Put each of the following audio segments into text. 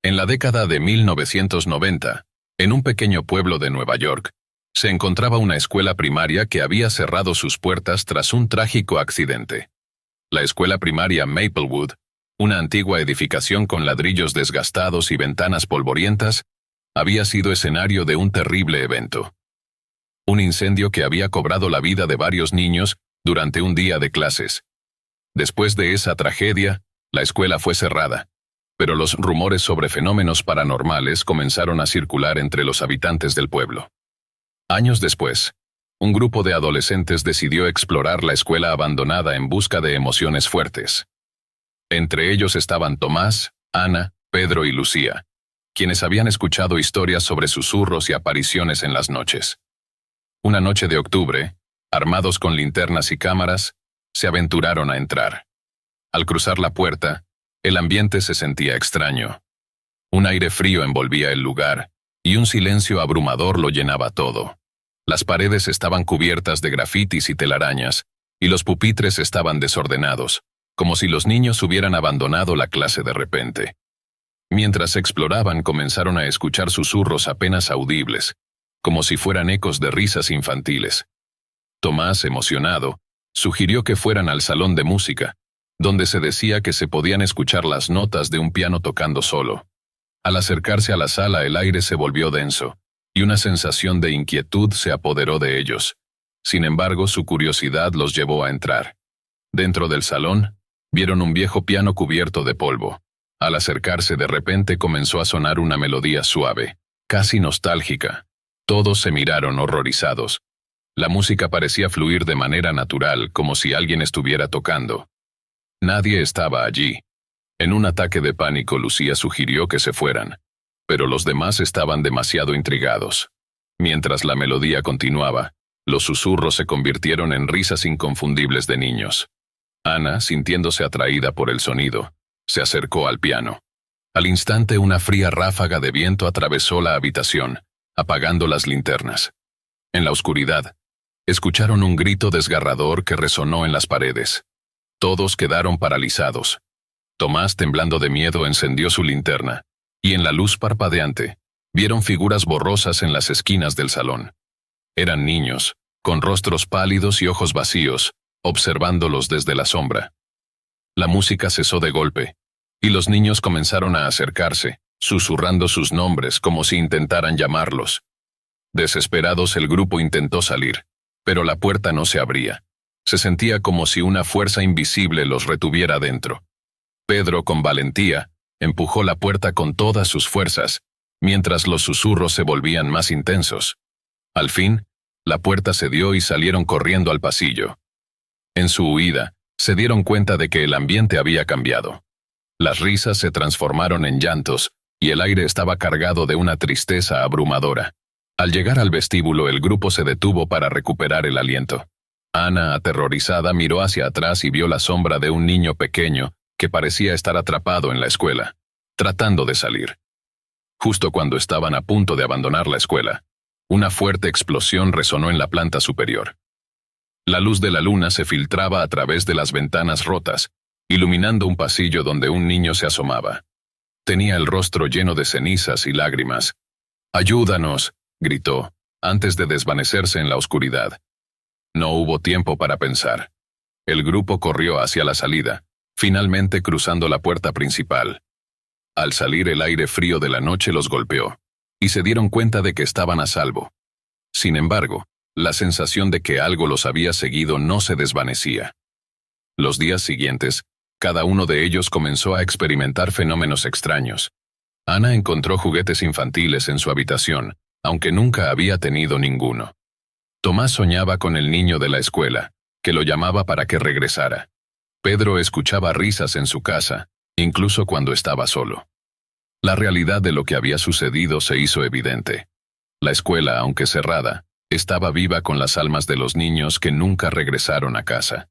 En la década de 1990, en un pequeño pueblo de Nueva York, se encontraba una escuela primaria que había cerrado sus puertas tras un trágico accidente. La escuela primaria Maplewood, una antigua edificación con ladrillos desgastados y ventanas polvorientas, había sido escenario de un terrible evento. Un incendio que había cobrado la vida de varios niños durante un día de clases. Después de esa tragedia, la escuela fue cerrada, pero los rumores sobre fenómenos paranormales comenzaron a circular entre los habitantes del pueblo. Años después, un grupo de adolescentes decidió explorar la escuela abandonada en busca de emociones fuertes. Entre ellos estaban Tomás, Ana, Pedro y Lucía, quienes habían escuchado historias sobre susurros y apariciones en las noches. Una noche de octubre, armados con linternas y cámaras, se aventuraron a entrar. Al cruzar la puerta, el ambiente se sentía extraño. Un aire frío envolvía el lugar, y un silencio abrumador lo llenaba todo. Las paredes estaban cubiertas de grafitis y telarañas, y los pupitres estaban desordenados, como si los niños hubieran abandonado la clase de repente. Mientras exploraban, comenzaron a escuchar susurros apenas audibles, como si fueran ecos de risas infantiles. Tomás, emocionado, sugirió que fueran al salón de música, donde se decía que se podían escuchar las notas de un piano tocando solo. Al acercarse a la sala, el aire se volvió denso, y una sensación de inquietud se apoderó de ellos. Sin embargo, su curiosidad los llevó a entrar. Dentro del salón, vieron un viejo piano cubierto de polvo. Al acercarse, de repente comenzó a sonar una melodía suave, casi nostálgica. Todos se miraron horrorizados. La música parecía fluir de manera natural, como si alguien estuviera tocando. Nadie estaba allí. En un ataque de pánico, Lucía sugirió que se fueran, pero los demás estaban demasiado intrigados. Mientras la melodía continuaba, los susurros se convirtieron en risas inconfundibles de niños. Ana, sintiéndose atraída por el sonido, se acercó al piano. Al instante, una fría ráfaga de viento atravesó la habitación, apagando las linternas. En la oscuridad, escucharon un grito desgarrador que resonó en las paredes. Todos quedaron paralizados. Tomás, temblando de miedo, encendió su linterna, y en la luz parpadeante, vieron figuras borrosas en las esquinas del salón. Eran niños, con rostros pálidos y ojos vacíos, observándolos desde la sombra. La música cesó de golpe, y los niños comenzaron a acercarse, susurrando sus nombres como si intentaran llamarlos. Desesperados, el grupo intentó salir, pero la puerta no se abría. Se sentía como si una fuerza invisible los retuviera dentro. Pedro, con valentía, empujó la puerta con todas sus fuerzas, mientras los susurros se volvían más intensos. Al fin, la puerta cedió y salieron corriendo al pasillo. En su huida, se dieron cuenta de que el ambiente había cambiado. Las risas se transformaron en llantos, y el aire estaba cargado de una tristeza abrumadora. Al llegar al vestíbulo, el grupo se detuvo para recuperar el aliento. Ana, aterrorizada, miró hacia atrás y vio la sombra de un niño pequeño que parecía estar atrapado en la escuela, tratando de salir. Justo cuando estaban a punto de abandonar la escuela, una fuerte explosión resonó en la planta superior. La luz de la luna se filtraba a través de las ventanas rotas, iluminando un pasillo donde un niño se asomaba. Tenía el rostro lleno de cenizas y lágrimas. «¡Ayúdanos!», gritó, antes de desvanecerse en la oscuridad. No hubo tiempo para pensar. El grupo corrió hacia la salida, finalmente cruzando la puerta principal. Al salir, el aire frío de la noche los golpeó, y se dieron cuenta de que estaban a salvo. Sin embargo, la sensación de que algo los había seguido no se desvanecía. Los días siguientes, cada uno de ellos comenzó a experimentar fenómenos extraños. Ana encontró juguetes infantiles en su habitación, aunque nunca había tenido ninguno. Tomás soñaba con el niño de la escuela, que lo llamaba para que regresara. Pedro escuchaba risas en su casa, incluso cuando estaba solo. La realidad de lo que había sucedido se hizo evidente. La escuela, aunque cerrada, estaba viva con las almas de los niños que nunca regresaron a casa.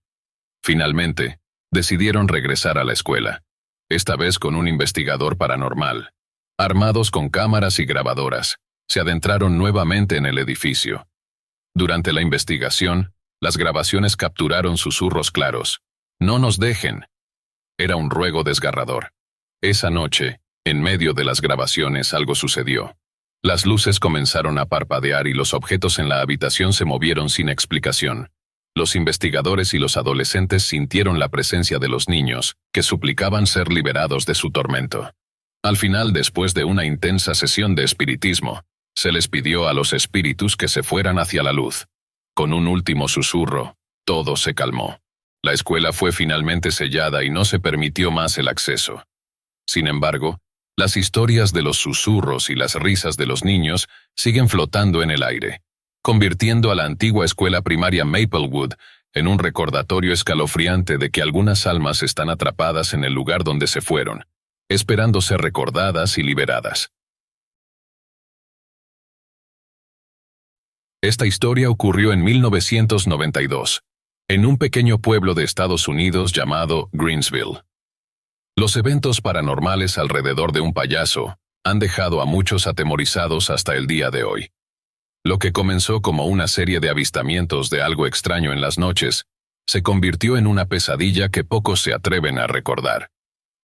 Finalmente, decidieron regresar a la escuela, esta vez con un investigador paranormal. Armados con cámaras y grabadoras, se adentraron nuevamente en el edificio. Durante la investigación, las grabaciones capturaron susurros claros. «No nos dejen». Era un ruego desgarrador. Esa noche, En medio de las grabaciones algo sucedió. Las luces comenzaron a parpadear y los objetos en la habitación se movieron sin explicación. Los investigadores y los adolescentes sintieron la presencia de los niños, que suplicaban ser liberados de su tormento. Al final, después de una intensa sesión de espiritismo, se les pidió a los espíritus que se fueran hacia la luz. Con un último susurro, todo se calmó. La escuela fue finalmente sellada y no se permitió más el acceso. Sin embargo, las historias de los susurros y las risas de los niños siguen flotando en el aire, convirtiendo a la antigua escuela primaria Maplewood en un recordatorio escalofriante de que algunas almas están atrapadas en el lugar donde se fueron, esperando ser recordadas y liberadas. Esta historia ocurrió en 1992, en un pequeño pueblo de Estados Unidos llamado Greensville. Los eventos paranormales alrededor de un payaso han dejado a muchos atemorizados hasta el día de hoy. Lo que comenzó como una serie de avistamientos de algo extraño en las noches, se convirtió en una pesadilla que pocos se atreven a recordar.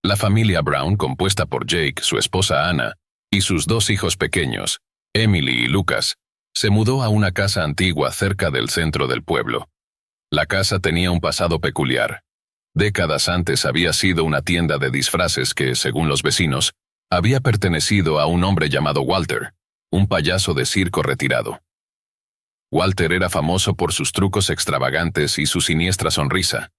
La familia Brown, compuesta por Jake, su esposa Anna, y sus dos hijos pequeños, Emily y Lucas, se mudó a una casa antigua cerca del centro del pueblo. La casa tenía un pasado peculiar. Décadas antes había sido una tienda de disfraces que, según los vecinos, había pertenecido a un hombre llamado Walter, un payaso de circo retirado. Walter era famoso por sus trucos extravagantes y su siniestra sonrisa,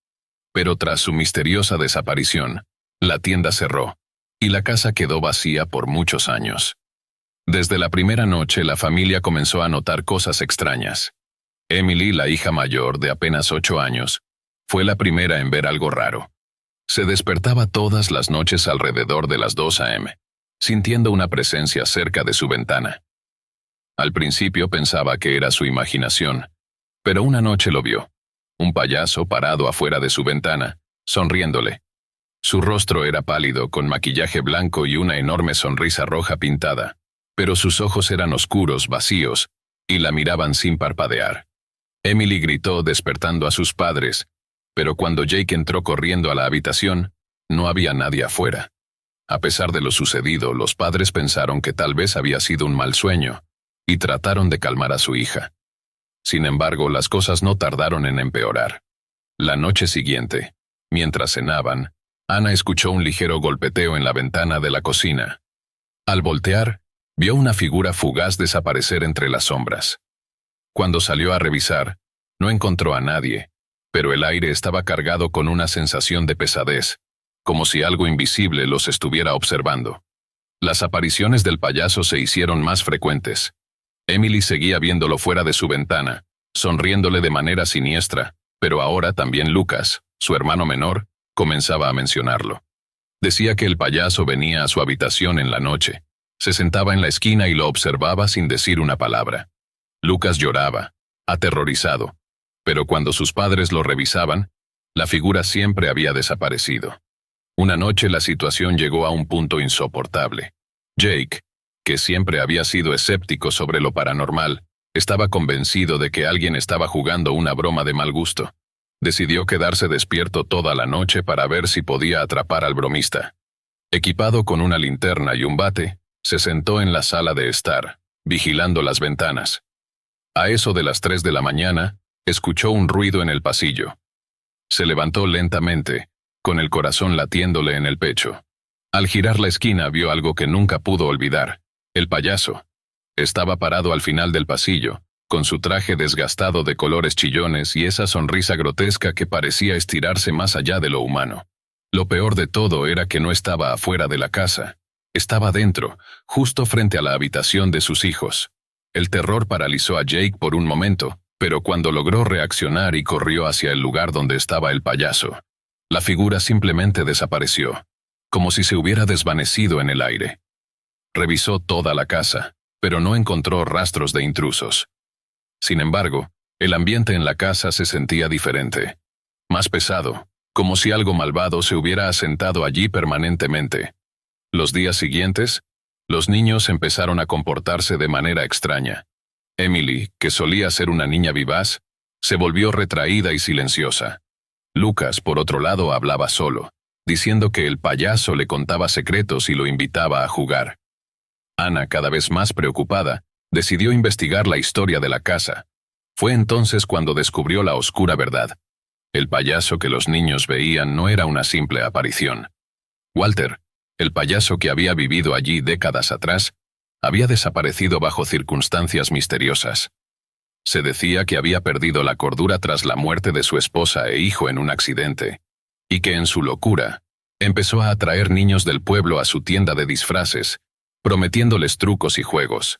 pero tras su misteriosa desaparición, la tienda cerró, y la casa quedó vacía por muchos años. Desde la primera noche la familia comenzó a notar cosas extrañas. Emily, la hija mayor de apenas 8 años, fue la primera en ver algo raro. Se despertaba todas las noches alrededor de las 2 a.m., sintiendo una presencia cerca de su ventana. Al principio pensaba que era su imaginación, pero una noche lo vio. Un payaso parado afuera de su ventana, sonriéndole. Su rostro era pálido, con maquillaje blanco y una enorme sonrisa roja pintada, pero sus ojos eran oscuros, vacíos, y la miraban sin parpadear. Emily gritó despertando a sus padres, pero cuando Jake entró corriendo a la habitación, no había nadie afuera. A pesar de lo sucedido, los padres pensaron que tal vez había sido un mal sueño, y trataron de calmar a su hija. Sin embargo, las cosas no tardaron en empeorar. La noche siguiente, mientras cenaban, Anna escuchó un ligero golpeteo en la ventana de la cocina. Al voltear, vio una figura fugaz desaparecer entre las sombras. Cuando salió a revisar, no encontró a nadie, pero el aire estaba cargado con una sensación de pesadez, como si algo invisible los estuviera observando. Las apariciones del payaso se hicieron más frecuentes. Emily seguía viéndolo fuera de su ventana, sonriéndole de manera siniestra, pero ahora también Lucas, su hermano menor, comenzaba a mencionarlo. Decía que el payaso venía a su habitación en la noche, se sentaba en la esquina y lo observaba sin decir una palabra. Lucas lloraba, aterrorizado, pero cuando sus padres lo revisaban, la figura siempre había desaparecido. Una noche la situación llegó a un punto insoportable. Jake, que siempre había sido escéptico sobre lo paranormal, estaba convencido de que alguien estaba jugando una broma de mal gusto. Decidió quedarse despierto toda la noche para ver si podía atrapar al bromista. Equipado con una linterna y un bate, se sentó en la sala de estar, vigilando las ventanas. A eso de las 3 de la mañana, escuchó un ruido en el pasillo. Se levantó lentamente, con el corazón latiéndole en el pecho. Al girar la esquina vio algo que nunca pudo olvidar. El payaso. Estaba parado al final del pasillo, con su traje desgastado de colores chillones y esa sonrisa grotesca que parecía estirarse más allá de lo humano. Lo peor de todo era que no estaba afuera de la casa. Estaba dentro, justo frente a la habitación de sus hijos. El terror paralizó a Jake por un momento, pero cuando logró reaccionar y corrió hacia el lugar donde estaba el payaso, la figura simplemente desapareció, como si se hubiera desvanecido en el aire. Revisó toda la casa, pero no encontró rastros de intrusos. Sin embargo, el ambiente en la casa se sentía diferente, más pesado, como si algo malvado se hubiera asentado allí permanentemente. Los días siguientes, los niños empezaron a comportarse de manera extraña. Emily, que solía ser una niña vivaz, se volvió retraída y silenciosa. Lucas, por otro lado, hablaba solo, diciendo que el payaso le contaba secretos y lo invitaba a jugar. Ana, cada vez más preocupada, decidió investigar la historia de la casa. Fue entonces cuando descubrió la oscura verdad. El payaso que los niños veían no era una simple aparición. Walter, el payaso que había vivido allí décadas atrás, había desaparecido bajo circunstancias misteriosas. Se decía que había perdido la cordura tras la muerte de su esposa e hijo en un accidente, y que en su locura, empezó a atraer niños del pueblo a su tienda de disfraces, prometiéndoles trucos y juegos.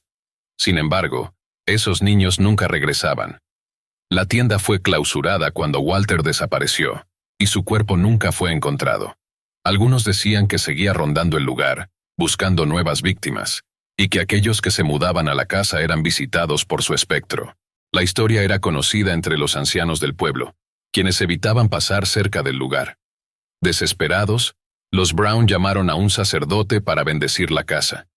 Sin embargo, esos niños nunca regresaban. La tienda fue clausurada cuando Walter desapareció, y su cuerpo nunca fue encontrado. Algunos decían que seguía rondando el lugar, buscando nuevas víctimas, y que aquellos que se mudaban a la casa eran visitados por su espectro. La historia era conocida entre los ancianos del pueblo, quienes evitaban pasar cerca del lugar. Desesperados, los Brown llamaron a un sacerdote para bendecir la casa.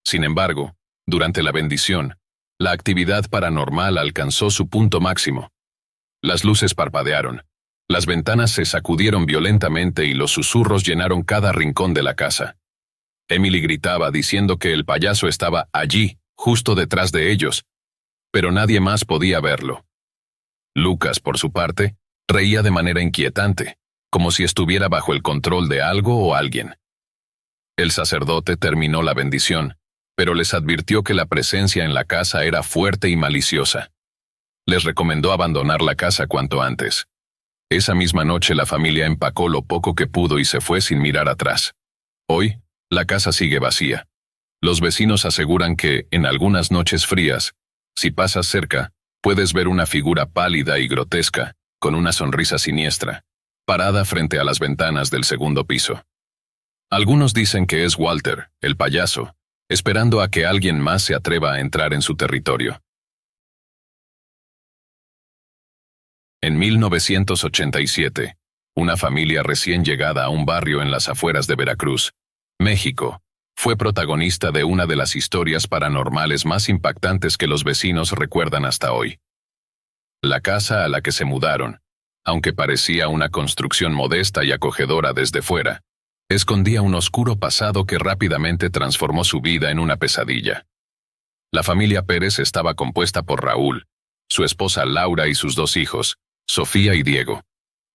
Sin embargo, durante la bendición, la actividad paranormal alcanzó su punto máximo. Las luces parpadearon, las ventanas se sacudieron violentamente y los susurros llenaron cada rincón de la casa. Emily gritaba diciendo que el payaso estaba allí, justo detrás de ellos, pero nadie más podía verlo. Lucas, por su parte, reía de manera inquietante, como si estuviera bajo el control de algo o alguien. El sacerdote terminó la bendición, pero les advirtió que la presencia en la casa era fuerte y maliciosa. Les recomendó abandonar la casa cuanto antes. Esa misma noche la familia empacó lo poco que pudo y se fue sin mirar atrás. Hoy, la casa sigue vacía. Los vecinos aseguran que, en algunas noches frías, si pasas cerca, puedes ver una figura pálida y grotesca, con una sonrisa siniestra, parada frente a las ventanas del segundo piso. Algunos dicen que es Walter, el payaso, esperando a que alguien más se atreva a entrar en su territorio. En 1987, una familia recién llegada a un barrio en las afueras de Veracruz, México, fue protagonista de una de las historias paranormales más impactantes que los vecinos recuerdan hasta hoy. La casa a la que se mudaron, aunque parecía una construcción modesta y acogedora desde fuera, escondía un oscuro pasado que rápidamente transformó su vida en una pesadilla. La familia Pérez estaba compuesta por Raúl, su esposa Laura y sus dos hijos, Sofía y Diego.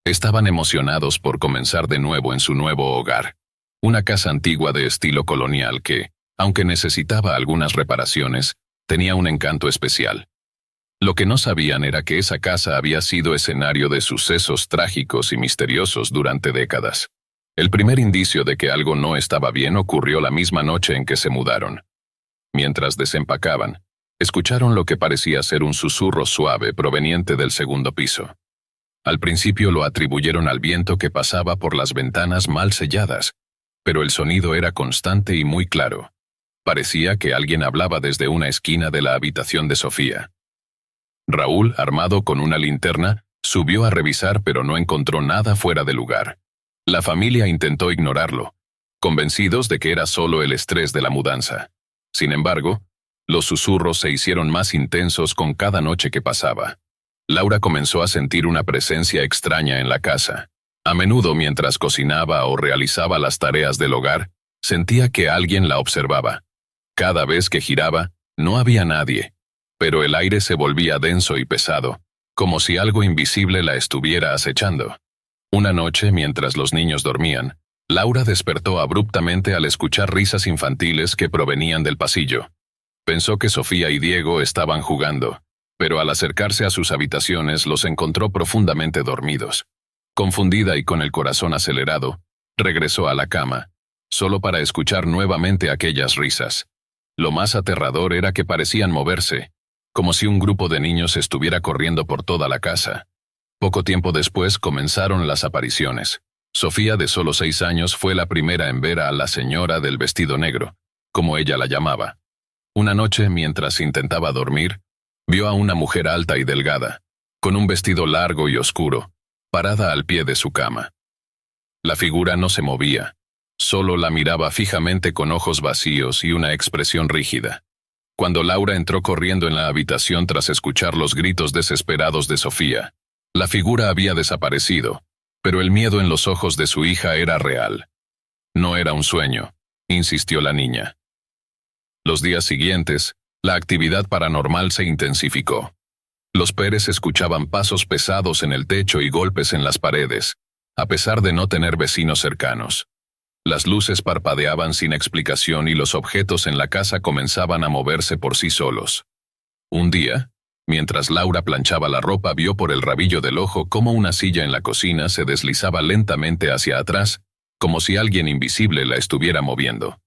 Estaban emocionados por comenzar de nuevo en su nuevo hogar, una casa antigua de estilo colonial que, aunque necesitaba algunas reparaciones, tenía un encanto especial. Lo que no sabían era que esa casa había sido escenario de sucesos trágicos y misteriosos durante décadas. El primer indicio de que algo no estaba bien ocurrió la misma noche en que se mudaron. Mientras desempacaban, escucharon lo que parecía ser un susurro suave proveniente del segundo piso. Al principio lo atribuyeron al viento que pasaba por las ventanas mal selladas, pero el sonido era constante y muy claro. Parecía que alguien hablaba desde una esquina de la habitación de Sofía. Raúl, armado con una linterna, subió a revisar pero no encontró nada fuera de lugar. La familia intentó ignorarlo, convencidos de que era solo el estrés de la mudanza. Sin embargo, los susurros se hicieron más intensos con cada noche que pasaba. Laura comenzó a sentir una presencia extraña en la casa. A menudo, mientras cocinaba o realizaba las tareas del hogar, sentía que alguien la observaba. Cada vez que giraba, no había nadie, pero el aire se volvía denso y pesado, como si algo invisible la estuviera acechando. Una noche, mientras los niños dormían, Laura despertó abruptamente al escuchar risas infantiles que provenían del pasillo. Pensó que Sofía y Diego estaban jugando, pero al acercarse a sus habitaciones los encontró profundamente dormidos. Confundida y con el corazón acelerado, regresó a la cama, solo para escuchar nuevamente aquellas risas. Lo más aterrador era que parecían moverse, como si un grupo de niños estuviera corriendo por toda la casa. Poco tiempo después comenzaron las apariciones. Sofía, de solo 6 años, fue la primera en ver a la señora del vestido negro, como ella la llamaba. Una noche, mientras intentaba dormir, vio a una mujer alta y delgada, con un vestido largo y oscuro, parada al pie de su cama. La figura no se movía, solo la miraba fijamente con ojos vacíos y una expresión rígida. Cuando Laura entró corriendo en la habitación tras escuchar los gritos desesperados de Sofía, la figura había desaparecido, Pero el miedo en los ojos de su hija era real. No era un sueño, insistió la niña. Los días siguientes, la actividad paranormal se intensificó. Los Pérez escuchaban pasos pesados en el techo y golpes en las paredes, a pesar de no tener vecinos cercanos. Las luces parpadeaban sin explicación y los objetos en la casa comenzaban a moverse por sí solos. Un día, mientras Laura planchaba la ropa, vio por el rabillo del ojo cómo una silla en la cocina se deslizaba lentamente hacia atrás, como si alguien invisible la estuviera moviendo.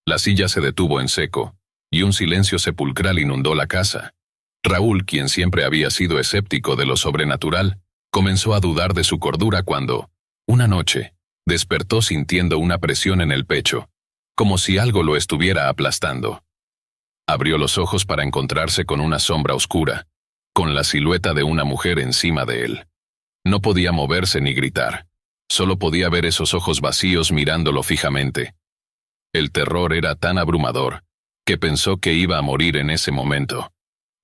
La silla se detuvo en seco, y un silencio sepulcral inundó la casa. Raúl, quien siempre había sido escéptico de lo sobrenatural, comenzó a dudar de su cordura cuando, una noche, despertó sintiendo una presión en el pecho, como si algo lo estuviera aplastando. Abrió los ojos para encontrarse con una sombra oscura, con la silueta de una mujer encima de él. No podía moverse ni gritar, solo podía ver esos ojos vacíos mirándolo fijamente. El terror era tan abrumador, que pensó que iba a morir en ese momento.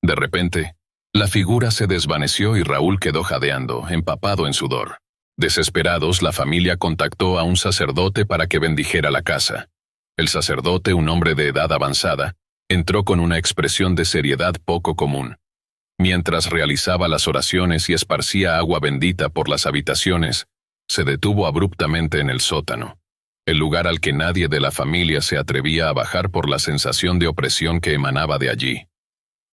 De repente, la figura se desvaneció y Raúl quedó jadeando, empapado en sudor. Desesperados, la familia contactó a un sacerdote para que bendijera la casa. El sacerdote, un hombre de edad avanzada, entró con una expresión de seriedad poco común. Mientras realizaba las oraciones y esparcía agua bendita por las habitaciones, se detuvo abruptamente en el sótano, el lugar al que nadie de la familia se atrevía a bajar por la sensación de opresión que emanaba de allí.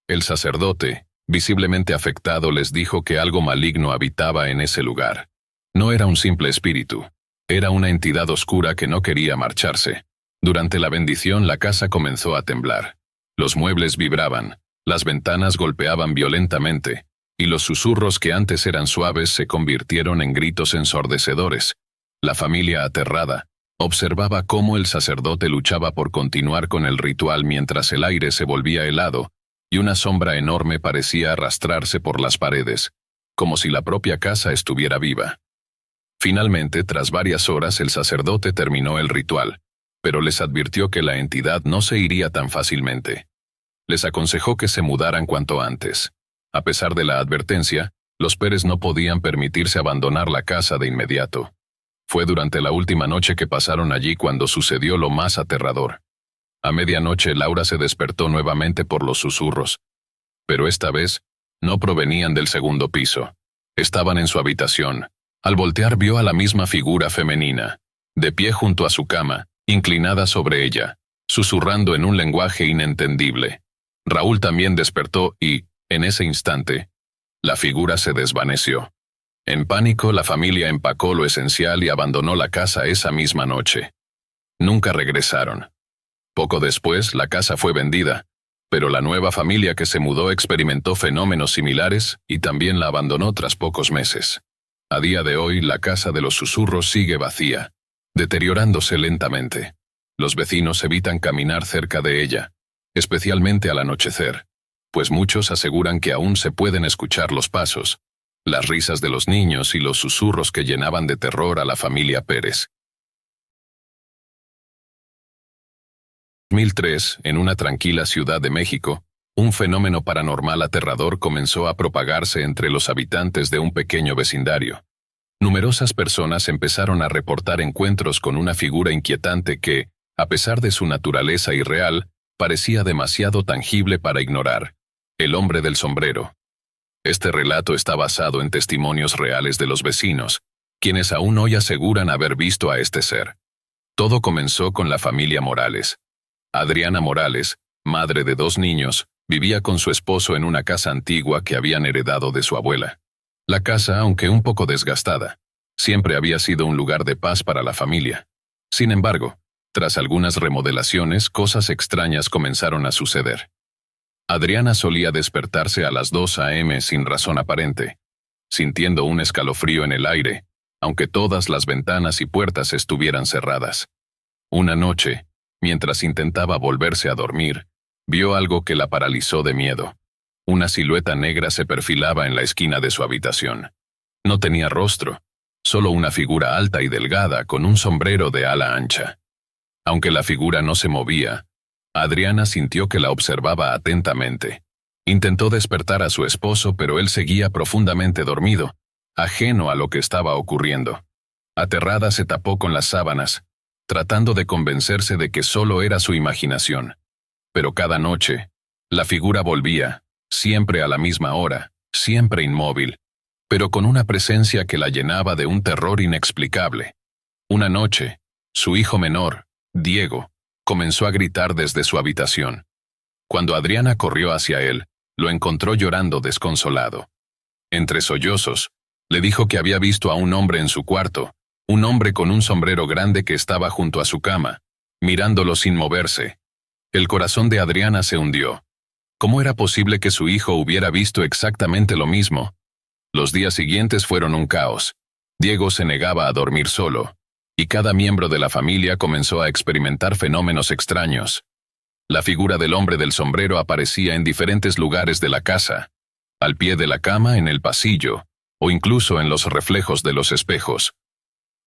El sacerdote, visiblemente afectado, les dijo que algo maligno habitaba en ese lugar. No era un simple espíritu, era una entidad oscura que no quería marcharse. Durante la bendición la casa comenzó a temblar. Los muebles vibraban, las ventanas golpeaban violentamente, y los susurros que antes eran suaves se convirtieron en gritos ensordecedores. La familia, aterrada, observaba cómo el sacerdote luchaba por continuar con el ritual mientras el aire se volvía helado, y una sombra enorme parecía arrastrarse por las paredes, como si la propia casa estuviera viva. Finalmente, tras varias horas, el sacerdote terminó el ritual, pero les advirtió que la entidad no se iría tan fácilmente. Les aconsejó que se mudaran cuanto antes. A pesar de la advertencia, los Pérez no podían permitirse abandonar la casa de inmediato. Fue durante la última noche que pasaron allí cuando sucedió lo más aterrador. A medianoche Laura se despertó nuevamente por los susurros, pero esta vez no provenían del segundo piso. Estaban en su habitación. Al voltear vio a la misma figura femenina, de pie junto a su cama, inclinada sobre ella, susurrando en un lenguaje inentendible. Raúl también despertó y, en ese instante, la figura se desvaneció. En pánico, la familia empacó lo esencial y abandonó la casa esa misma noche. Nunca regresaron. Poco después, la casa fue vendida, pero la nueva familia que se mudó experimentó fenómenos similares y también la abandonó tras pocos meses. A día de hoy, la casa de los susurros sigue vacía, deteriorándose lentamente. Los vecinos evitan caminar cerca de ella, especialmente al anochecer, pues muchos aseguran que aún se pueden escuchar los pasos, las risas de los niños y los susurros que llenaban de terror a la familia Pérez. 2003, en una tranquila ciudad de México, un fenómeno paranormal aterrador comenzó a propagarse entre los habitantes de un pequeño vecindario. Numerosas personas empezaron a reportar encuentros con una figura inquietante que, a pesar de su naturaleza irreal, parecía demasiado tangible para ignorar: el hombre del sombrero. Este relato está basado en testimonios reales de los vecinos, quienes aún hoy aseguran haber visto a este ser. Todo comenzó con la familia Morales. Adriana Morales, madre de 2 niños, vivía con su esposo en una casa antigua que habían heredado de su abuela. La casa, aunque un poco desgastada, siempre había sido un lugar de paz para la familia. Sin embargo, tras algunas remodelaciones, cosas extrañas comenzaron a suceder. Adriana solía despertarse a las 2 a.m. sin razón aparente, sintiendo un escalofrío en el aire, aunque todas las ventanas y puertas estuvieran cerradas. Una noche, mientras intentaba volverse a dormir, vio algo que la paralizó de miedo. Una silueta negra se perfilaba en la esquina de su habitación. No tenía rostro, solo una figura alta y delgada con un sombrero de ala ancha. Aunque la figura no se movía, Adriana sintió que la observaba atentamente. Intentó despertar a su esposo, pero él seguía profundamente dormido, ajeno a lo que estaba ocurriendo. Aterrada se tapó con las sábanas, tratando de convencerse de que solo era su imaginación. Pero cada noche, la figura volvía, siempre a la misma hora, siempre inmóvil, pero con una presencia que la llenaba de un terror inexplicable. Una noche, su hijo menor, Diego, comenzó a gritar desde su habitación. Cuando Adriana corrió hacia él, lo encontró llorando desconsolado. Entre sollozos, le dijo que había visto a un hombre en su cuarto, un hombre con un sombrero grande que estaba junto a su cama, mirándolo sin moverse. El corazón de Adriana se hundió. ¿Cómo era posible que su hijo hubiera visto exactamente lo mismo? Los días siguientes fueron un caos. Diego se negaba a dormir solo, y cada miembro de la familia comenzó a experimentar fenómenos extraños. La figura del hombre del sombrero aparecía en diferentes lugares de la casa, al pie de la cama, en el pasillo, o incluso en los reflejos de los espejos.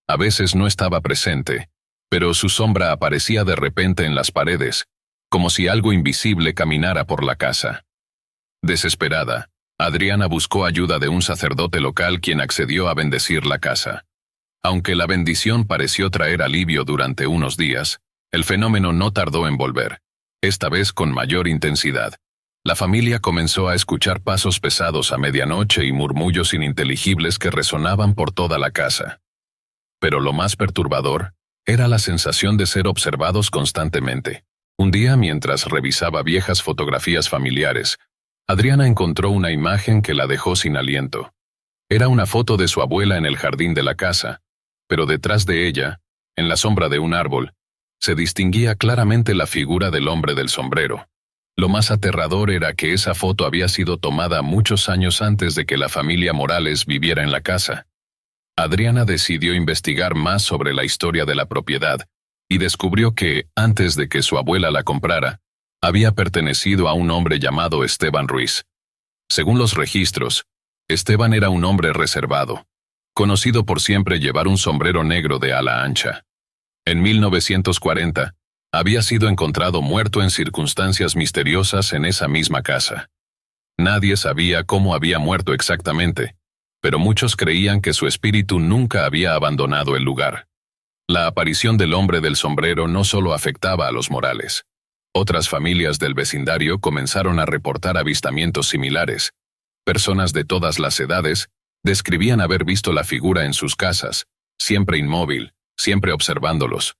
A veces no estaba presente, pero su sombra aparecía de repente en las paredes, como si algo invisible caminara por la casa. Desesperada, Adriana buscó ayuda de un sacerdote local quien accedió a bendecir la casa. Aunque la bendición pareció traer alivio durante unos días, el fenómeno no tardó en volver, esta vez con mayor intensidad. La familia comenzó a escuchar pasos pesados a medianoche y murmullos ininteligibles que resonaban por toda la casa. Pero lo más perturbador era la sensación de ser observados constantemente. Un día, mientras revisaba viejas fotografías familiares, Adriana encontró una imagen que la dejó sin aliento. Era una foto de su abuela en el jardín de la casa, pero detrás de ella, en la sombra de un árbol, se distinguía claramente la figura del hombre del sombrero. Lo más aterrador era que esa foto había sido tomada muchos años antes de que la familia Morales viviera en la casa. Adriana decidió investigar más sobre la historia de la propiedad y descubrió que, antes de que su abuela la comprara, había pertenecido a un hombre llamado Esteban Ruiz. Según los registros, Esteban era un hombre reservado, conocido por siempre llevar un sombrero negro de ala ancha. En 1940, había sido encontrado muerto en circunstancias misteriosas en esa misma casa. Nadie sabía cómo había muerto exactamente, pero muchos creían que su espíritu nunca había abandonado el lugar. La aparición del hombre del sombrero no solo afectaba a los Morales. Otras familias del vecindario comenzaron a reportar avistamientos similares. Personas de todas las edades describían haber visto la figura en sus casas, siempre inmóvil, siempre observándolos.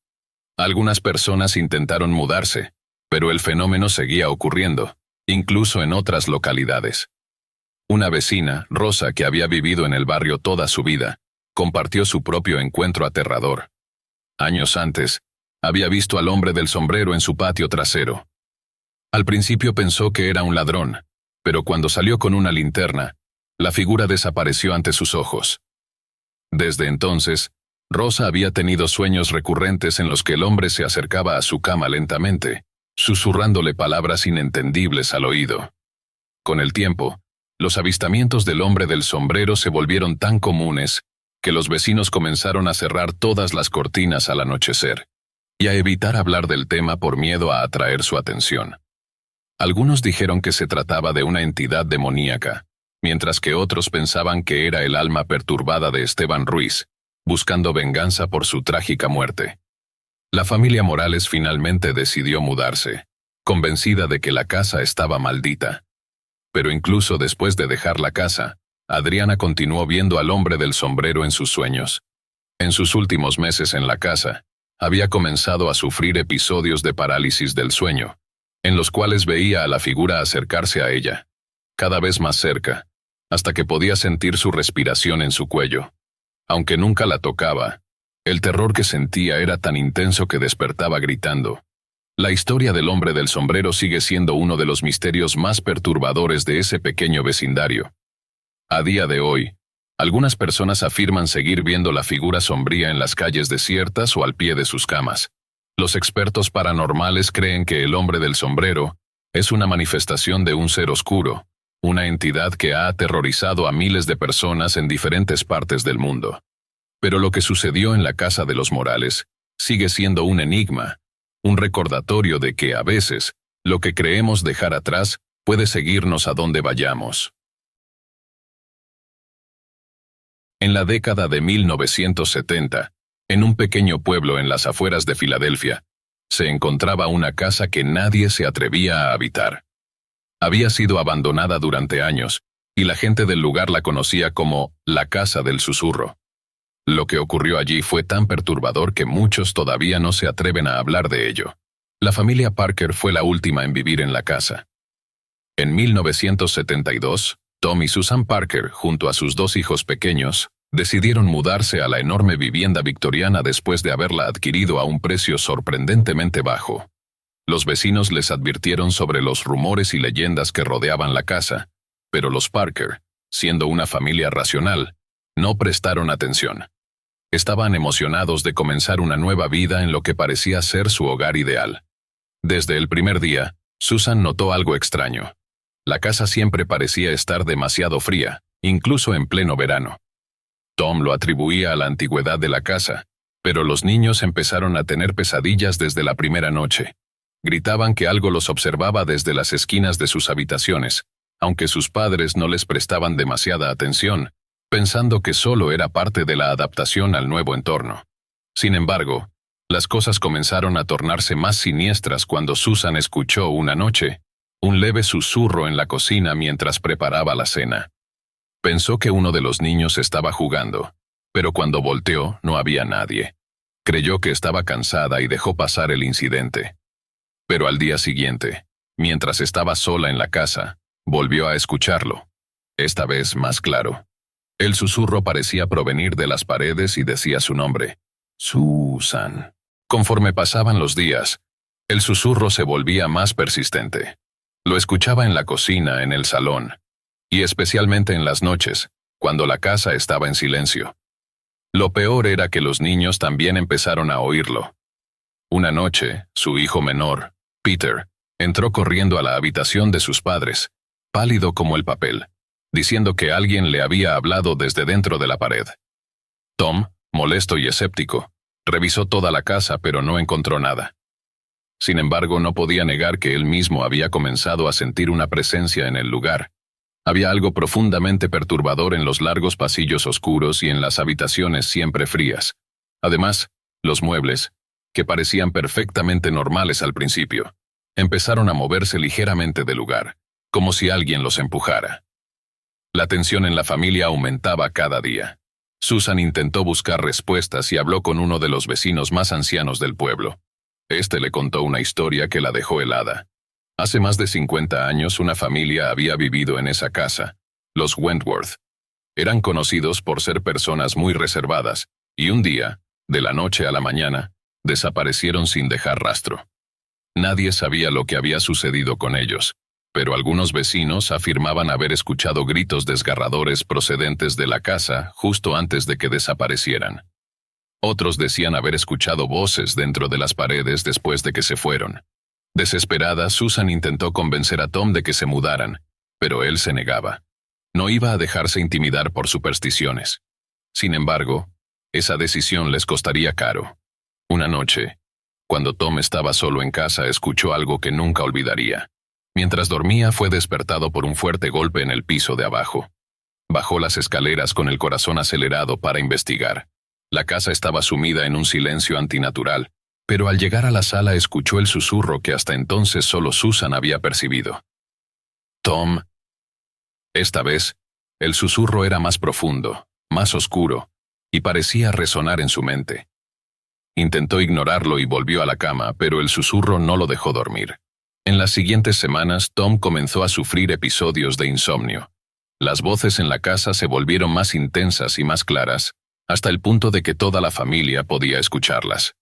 Algunas personas intentaron mudarse, pero el fenómeno seguía ocurriendo, incluso en otras localidades. Una vecina, Rosa, que había vivido en el barrio toda su vida, compartió su propio encuentro aterrador. Años antes, había visto al hombre del sombrero en su patio trasero. Al principio pensó que era un ladrón, pero cuando salió con una linterna, la figura desapareció ante sus ojos. Desde entonces, Rosa había tenido sueños recurrentes en los que el hombre se acercaba a su cama lentamente, susurrándole palabras inentendibles al oído. Con el tiempo, los avistamientos del hombre del sombrero se volvieron tan comunes que los vecinos comenzaron a cerrar todas las cortinas al anochecer y a evitar hablar del tema por miedo a atraer su atención. Algunos dijeron que se trataba de una entidad demoníaca, mientras que otros pensaban que era el alma perturbada de Esteban Ruiz, buscando venganza por su trágica muerte. La familia Morales finalmente decidió mudarse, convencida de que la casa estaba maldita. Pero incluso después de dejar la casa, Adriana continuó viendo al hombre del sombrero en sus sueños. En sus últimos meses en la casa, había comenzado a sufrir episodios de parálisis del sueño, en los cuales veía a la figura acercarse a ella, cada vez más cerca, hasta que podía sentir su respiración en su cuello. Aunque nunca la tocaba, el terror que sentía era tan intenso que despertaba gritando. La historia del hombre del sombrero sigue siendo uno de los misterios más perturbadores de ese pequeño vecindario. A día de hoy, algunas personas afirman seguir viendo la figura sombría en las calles desiertas o al pie de sus camas. Los expertos paranormales creen que el hombre del sombrero es una manifestación de un ser oscuro, una entidad que ha aterrorizado a miles de personas en diferentes partes del mundo. Pero lo que sucedió en la casa de los Morales sigue siendo un enigma, un recordatorio de que a veces lo que creemos dejar atrás puede seguirnos a donde vayamos. En la década de 1970, en un pequeño pueblo en las afueras de Filadelfia, se encontraba una casa que nadie se atrevía a habitar. Había sido abandonada durante años, y la gente del lugar la conocía como la Casa del Susurro. Lo que ocurrió allí fue tan perturbador que muchos todavía no se atreven a hablar de ello. La familia Parker fue la última en vivir en la casa. En 1972, Tom y Susan Parker, junto a sus 2 hijos pequeños, decidieron mudarse a la enorme vivienda victoriana después de haberla adquirido a un precio sorprendentemente bajo. Los vecinos les advirtieron sobre los rumores y leyendas que rodeaban la casa, pero los Parker, siendo una familia racional, no prestaron atención. Estaban emocionados de comenzar una nueva vida en lo que parecía ser su hogar ideal. Desde el primer día, Susan notó algo extraño. La casa siempre parecía estar demasiado fría, incluso en pleno verano. Tom lo atribuía a la antigüedad de la casa, pero los niños empezaron a tener pesadillas desde la primera noche. Gritaban que algo los observaba desde las esquinas de sus habitaciones, aunque sus padres no les prestaban demasiada atención, pensando que solo era parte de la adaptación al nuevo entorno. Sin embargo, las cosas comenzaron a tornarse más siniestras cuando Susan escuchó una noche un leve susurro en la cocina mientras preparaba la cena. Pensó que uno de los niños estaba jugando, pero cuando volteó no había nadie. Creyó que estaba cansada y dejó pasar el incidente. Pero al día siguiente, mientras estaba sola en la casa, volvió a escucharlo, esta vez más claro. El susurro parecía provenir de las paredes y decía su nombre, Susan. Conforme pasaban los días, el susurro se volvía más persistente. Lo escuchaba en la cocina, en el salón, y especialmente en las noches, cuando la casa estaba en silencio. Lo peor era que los niños también empezaron a oírlo. Una noche, su hijo menor, Peter, entró corriendo a la habitación de sus padres, pálido como el papel, diciendo que alguien le había hablado desde dentro de la pared. Tom, molesto y escéptico, revisó toda la casa pero no encontró nada. Sin embargo, no podía negar que él mismo había comenzado a sentir una presencia en el lugar. Había algo profundamente perturbador en los largos pasillos oscuros y en las habitaciones siempre frías. Además, los muebles, que parecían perfectamente normales al principio, empezaron a moverse ligeramente del lugar, como si alguien los empujara. La tensión en la familia aumentaba cada día. Susan intentó buscar respuestas y habló con uno de los vecinos más ancianos del pueblo. Este le contó una historia que la dejó helada. Hace más de 50 años una familia había vivido en esa casa, los Wentworth. Eran conocidos por ser personas muy reservadas, y un día, de la noche a la mañana, desaparecieron sin dejar rastro. Nadie sabía lo que había sucedido con ellos, pero algunos vecinos afirmaban haber escuchado gritos desgarradores procedentes de la casa justo antes de que desaparecieran. Otros decían haber escuchado voces dentro de las paredes después de que se fueron. Desesperada, Susan intentó convencer a Tom de que se mudaran, pero él se negaba. No iba a dejarse intimidar por supersticiones. Sin embargo, esa decisión les costaría caro. Una noche, cuando Tom estaba solo en casa, escuchó algo que nunca olvidaría. Mientras dormía, fue despertado por un fuerte golpe en el piso de abajo. Bajó las escaleras con el corazón acelerado para investigar. La casa estaba sumida en un silencio antinatural, pero al llegar a la sala escuchó el susurro que hasta entonces solo Susan había percibido. Tom. Esta vez, el susurro era más profundo, más oscuro, y parecía resonar en su mente. Intentó ignorarlo y volvió a la cama, pero el susurro no lo dejó dormir. En las siguientes semanas, Tom comenzó a sufrir episodios de insomnio. Las voces en la casa se volvieron más intensas y más claras, hasta el punto de que toda la familia podía escucharlas.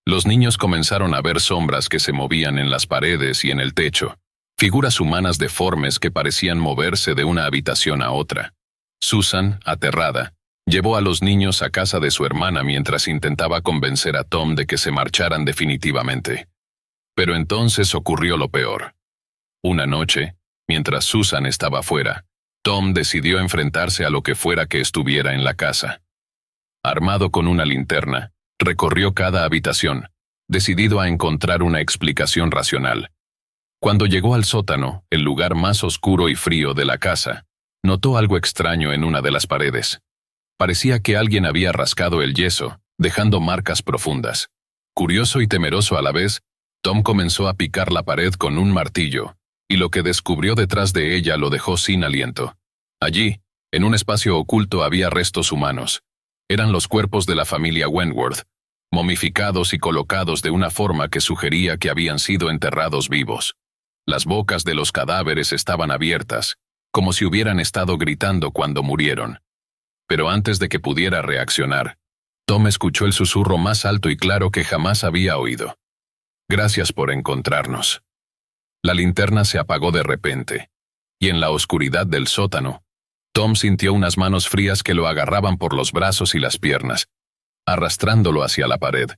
Los niños comenzaron a ver sombras que se movían en las paredes y en el techo, figuras humanas deformes que parecían moverse de una habitación a otra. Susan, aterrada, llevó a los niños a casa de su hermana mientras intentaba convencer a Tom de que se marcharan definitivamente. Pero entonces ocurrió lo peor. Una noche, mientras Susan estaba fuera, Tom decidió enfrentarse a lo que fuera que estuviera en la casa. Armado con una linterna, recorrió cada habitación, decidido a encontrar una explicación racional. Cuando llegó al sótano, el lugar más oscuro y frío de la casa, notó algo extraño en una de las paredes. Parecía que alguien había rascado el yeso, dejando marcas profundas. Curioso y temeroso a la vez, Tom comenzó a picar la pared con un martillo, y lo que descubrió detrás de ella lo dejó sin aliento. Allí, en un espacio oculto, había restos humanos. Eran los cuerpos de la familia Wentworth, momificados y colocados de una forma que sugería que habían sido enterrados vivos. Las bocas de los cadáveres estaban abiertas, como si hubieran estado gritando cuando murieron. Pero antes de que pudiera reaccionar, Tom escuchó el susurro más alto y claro que jamás había oído. «Gracias por encontrarnos». La linterna se apagó de repente, y en la oscuridad del sótano, Tom sintió unas manos frías que lo agarraban por los brazos y las piernas, arrastrándolo hacia la pared.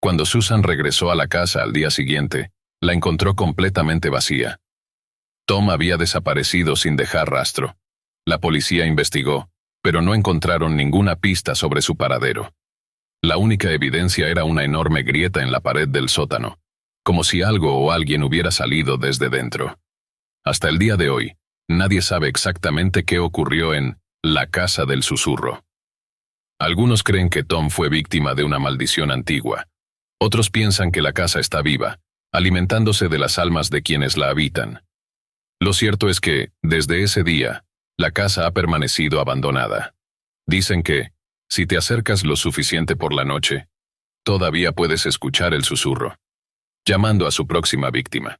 Cuando Susan regresó a la casa al día siguiente, la encontró completamente vacía. Tom había desaparecido sin dejar rastro. La policía investigó, pero no encontraron ninguna pista sobre su paradero. La única evidencia era una enorme grieta en la pared del sótano, como si algo o alguien hubiera salido desde dentro. Hasta el día de hoy, nadie sabe exactamente qué ocurrió en la Casa del Susurro. Algunos creen que Tom fue víctima de una maldición antigua. Otros piensan que la casa está viva, alimentándose de las almas de quienes la habitan. Lo cierto es que, desde ese día, la casa ha permanecido abandonada. Dicen que, si te acercas lo suficiente por la noche, todavía puedes escuchar el susurro, llamando a su próxima víctima.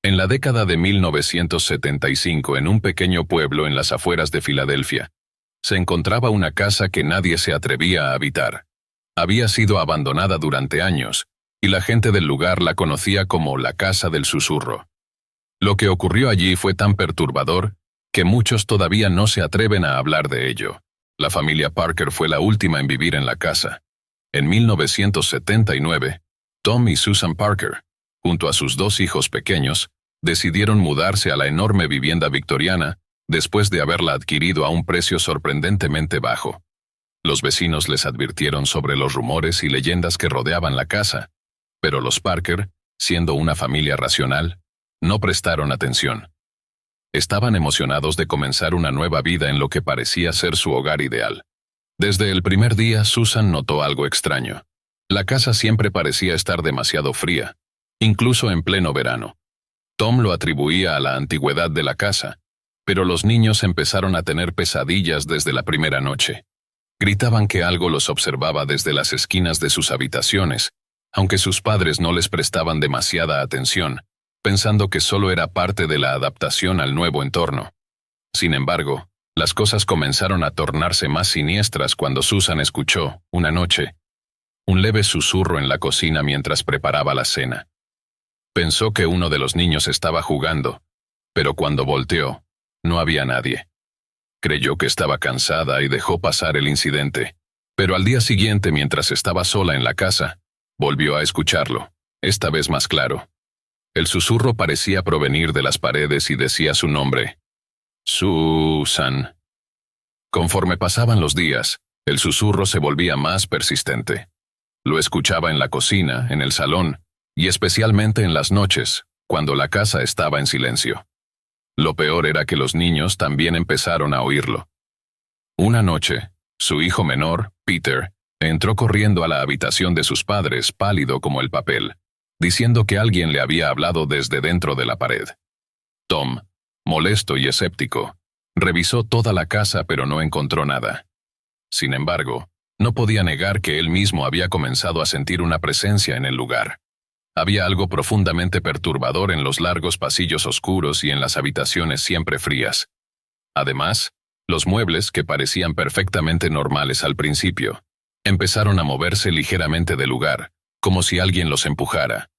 En la década de 1975, en un pequeño pueblo en las afueras de Filadelfia, se encontraba una casa que nadie se atrevía a habitar. Había sido abandonada durante años, y la gente del lugar la conocía como la Casa del Susurro. Lo que ocurrió allí fue tan perturbador que muchos todavía no se atreven a hablar de ello. La familia Parker fue la última en vivir en la casa. En 1979, Tom y Susan Parker, junto a sus 2 hijos pequeños, decidieron mudarse a la enorme vivienda victoriana después de haberla adquirido a un precio sorprendentemente bajo. Los vecinos les advirtieron sobre los rumores y leyendas que rodeaban la casa, pero los Parker, siendo una familia racional, no prestaron atención. Estaban emocionados de comenzar una nueva vida en lo que parecía ser su hogar ideal. Desde el primer día, Susan notó algo extraño. La casa siempre parecía estar demasiado fría, incluso en pleno verano. Tom lo atribuía a la antigüedad de la casa, pero los niños empezaron a tener pesadillas desde la primera noche. Gritaban que algo los observaba desde las esquinas de sus habitaciones, aunque sus padres no les prestaban demasiada atención, pensando que solo era parte de la adaptación al nuevo entorno. Sin embargo, las cosas comenzaron a tornarse más siniestras cuando Susan escuchó, una noche, un leve susurro en la cocina mientras preparaba la cena. Pensó que uno de los niños estaba jugando, pero cuando volteó, no había nadie. Creyó que estaba cansada y dejó pasar el incidente, pero al día siguiente, mientras estaba sola en la casa, volvió a escucharlo, esta vez más claro. El susurro parecía provenir de las paredes y decía su nombre: Susan. Conforme pasaban los días, el susurro se volvía más persistente. Lo escuchaba en la cocina, en el salón, y especialmente en las noches, cuando la casa estaba en silencio. Lo peor era que los niños también empezaron a oírlo. Una noche, su hijo menor, Peter, entró corriendo a la habitación de sus padres, pálido como el papel, diciendo que alguien le había hablado desde dentro de la pared. Tom, molesto y escéptico, revisó toda la casa pero no encontró nada. Sin embargo, no podía negar que él mismo había comenzado a sentir una presencia en el lugar. Había algo profundamente perturbador en los largos pasillos oscuros y en las habitaciones siempre frías. Además, los muebles, que parecían perfectamente normales al principio, empezaron a moverse ligeramente del lugar, como si alguien los empujara.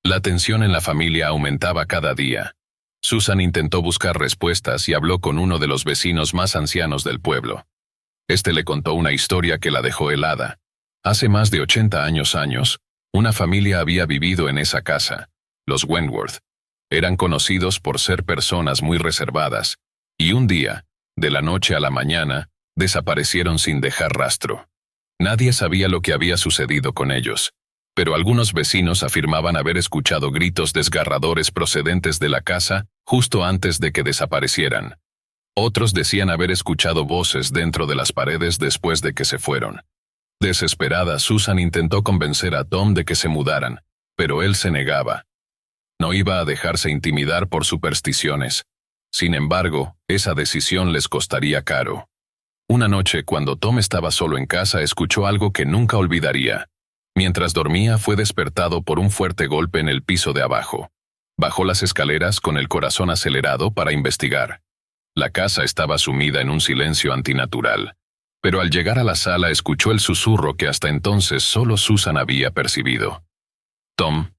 La tensión en la familia aumentaba cada día. Susan intentó buscar respuestas y habló con uno de los vecinos más ancianos del pueblo. Este le contó una historia que la dejó helada. Hace más de 80 años, una familia había vivido en esa casa, los Wentworth. Eran conocidos por ser personas muy reservadas, y un día, de la noche a la mañana, desaparecieron sin dejar rastro. Nadie sabía lo que había sucedido con ellos, pero algunos vecinos afirmaban haber escuchado gritos desgarradores procedentes de la casa justo antes de que desaparecieran. Otros decían haber escuchado voces dentro de las paredes después de que se fueron. Desesperada, Susan intentó convencer a Tom de que se mudaran, pero él se negaba. No iba a dejarse intimidar por supersticiones. Sin embargo, esa decisión les costaría caro. Una noche, cuando Tom estaba solo en casa, escuchó algo que nunca olvidaría. Mientras dormía, fue despertado por un fuerte golpe en el piso de abajo. Bajó las escaleras con el corazón acelerado para investigar. La casa estaba sumida en un silencio antinatural. Pero al llegar a la sala escuchó el susurro que hasta entonces solo Susan había percibido. Tom.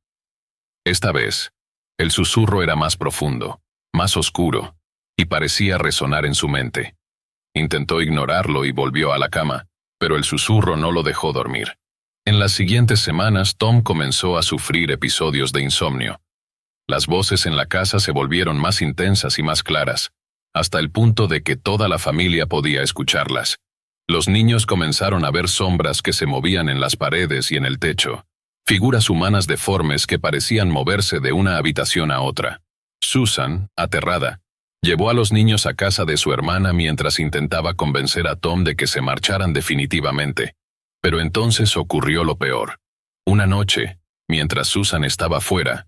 Esta vez, el susurro era más profundo, más oscuro, y parecía resonar en su mente. Intentó ignorarlo y volvió a la cama, pero el susurro no lo dejó dormir. En las siguientes semanas, Tom comenzó a sufrir episodios de insomnio. Las voces en la casa se volvieron más intensas y más claras, hasta el punto de que toda la familia podía escucharlas. Los niños comenzaron a ver sombras que se movían en las paredes y en el techo, figuras humanas deformes que parecían moverse de una habitación a otra. Susan, aterrada, llevó a los niños a casa de su hermana mientras intentaba convencer a Tom de que se marcharan definitivamente. Pero entonces ocurrió lo peor. Una noche, mientras Susan estaba fuera,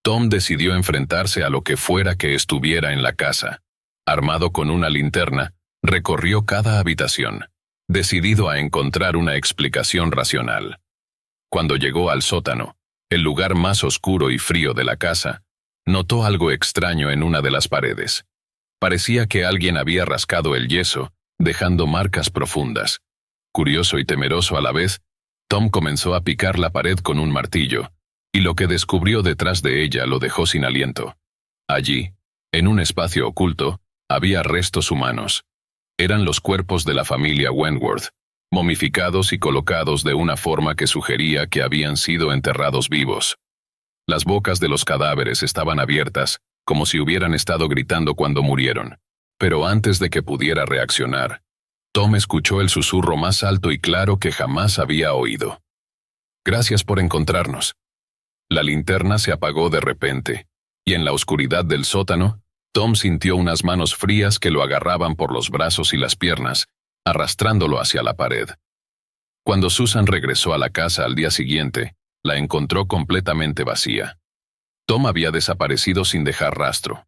Tom decidió enfrentarse a lo que fuera que estuviera en la casa. Armado con una linterna, recorrió cada habitación, decidido a encontrar una explicación racional. Cuando llegó al sótano, el lugar más oscuro y frío de la casa, notó algo extraño en una de las paredes. Parecía que alguien había rascado el yeso, dejando marcas profundas. Curioso y temeroso a la vez, Tom comenzó a picar la pared con un martillo, y lo que descubrió detrás de ella lo dejó sin aliento. Allí, en un espacio oculto, había restos humanos. Eran los cuerpos de la familia Wentworth, momificados y colocados de una forma que sugería que habían sido enterrados vivos. Las bocas de los cadáveres estaban abiertas, como si hubieran estado gritando cuando murieron. Pero antes de que pudiera reaccionar, Tom escuchó el susurro más alto y claro que jamás había oído. «Gracias por encontrarnos». La linterna se apagó de repente, y en la oscuridad del sótano, Tom sintió unas manos frías que lo agarraban por los brazos y las piernas, arrastrándolo hacia la pared. Cuando Susan regresó a la casa al día siguiente, la encontró completamente vacía. Tom había desaparecido sin dejar rastro.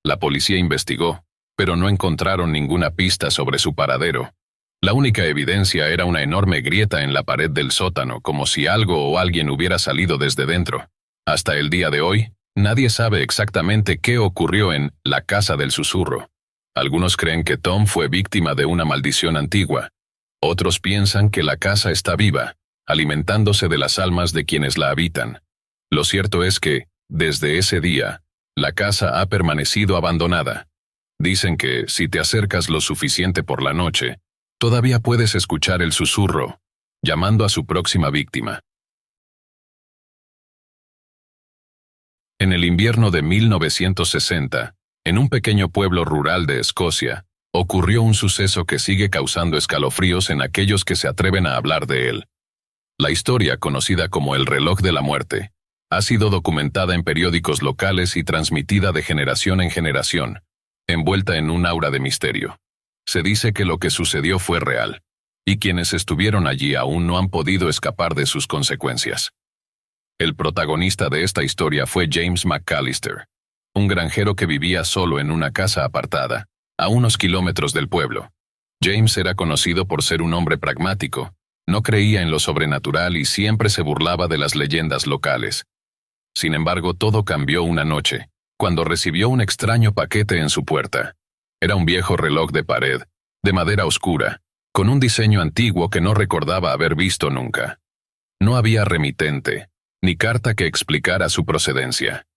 La policía investigó, pero no encontraron ninguna pista sobre su paradero. La única evidencia era una enorme grieta en la pared del sótano, como si algo o alguien hubiera salido desde dentro. Hasta el día de hoy, nadie sabe exactamente qué ocurrió en la casa del susurro. Algunos creen que Tom fue víctima de una maldición antigua. Otros piensan que la casa está viva, alimentándose de las almas de quienes la habitan. Lo cierto es que, desde ese día, la casa ha permanecido abandonada. Dicen que, si te acercas lo suficiente por la noche, todavía puedes escuchar el susurro, llamando a su próxima víctima. En el invierno de 1960, en un pequeño pueblo rural de Escocia, ocurrió un suceso que sigue causando escalofríos en aquellos que se atreven a hablar de él. La historia, conocida como el reloj de la muerte, ha sido documentada en periódicos locales y transmitida de generación en generación, envuelta en un aura de misterio. Se dice que lo que sucedió fue real, y quienes estuvieron allí aún no han podido escapar de sus consecuencias. El protagonista de esta historia fue James McAllister, un granjero que vivía solo en una casa apartada, a unos kilómetros del pueblo. James era conocido por ser un hombre pragmático, no creía en lo sobrenatural y siempre se burlaba de las leyendas locales. Sin embargo, todo cambió una noche, cuando recibió un extraño paquete en su puerta. Era un viejo reloj de pared, de madera oscura, con un diseño antiguo que no recordaba haber visto nunca. No había remitente, ni carta que explicara su procedencia.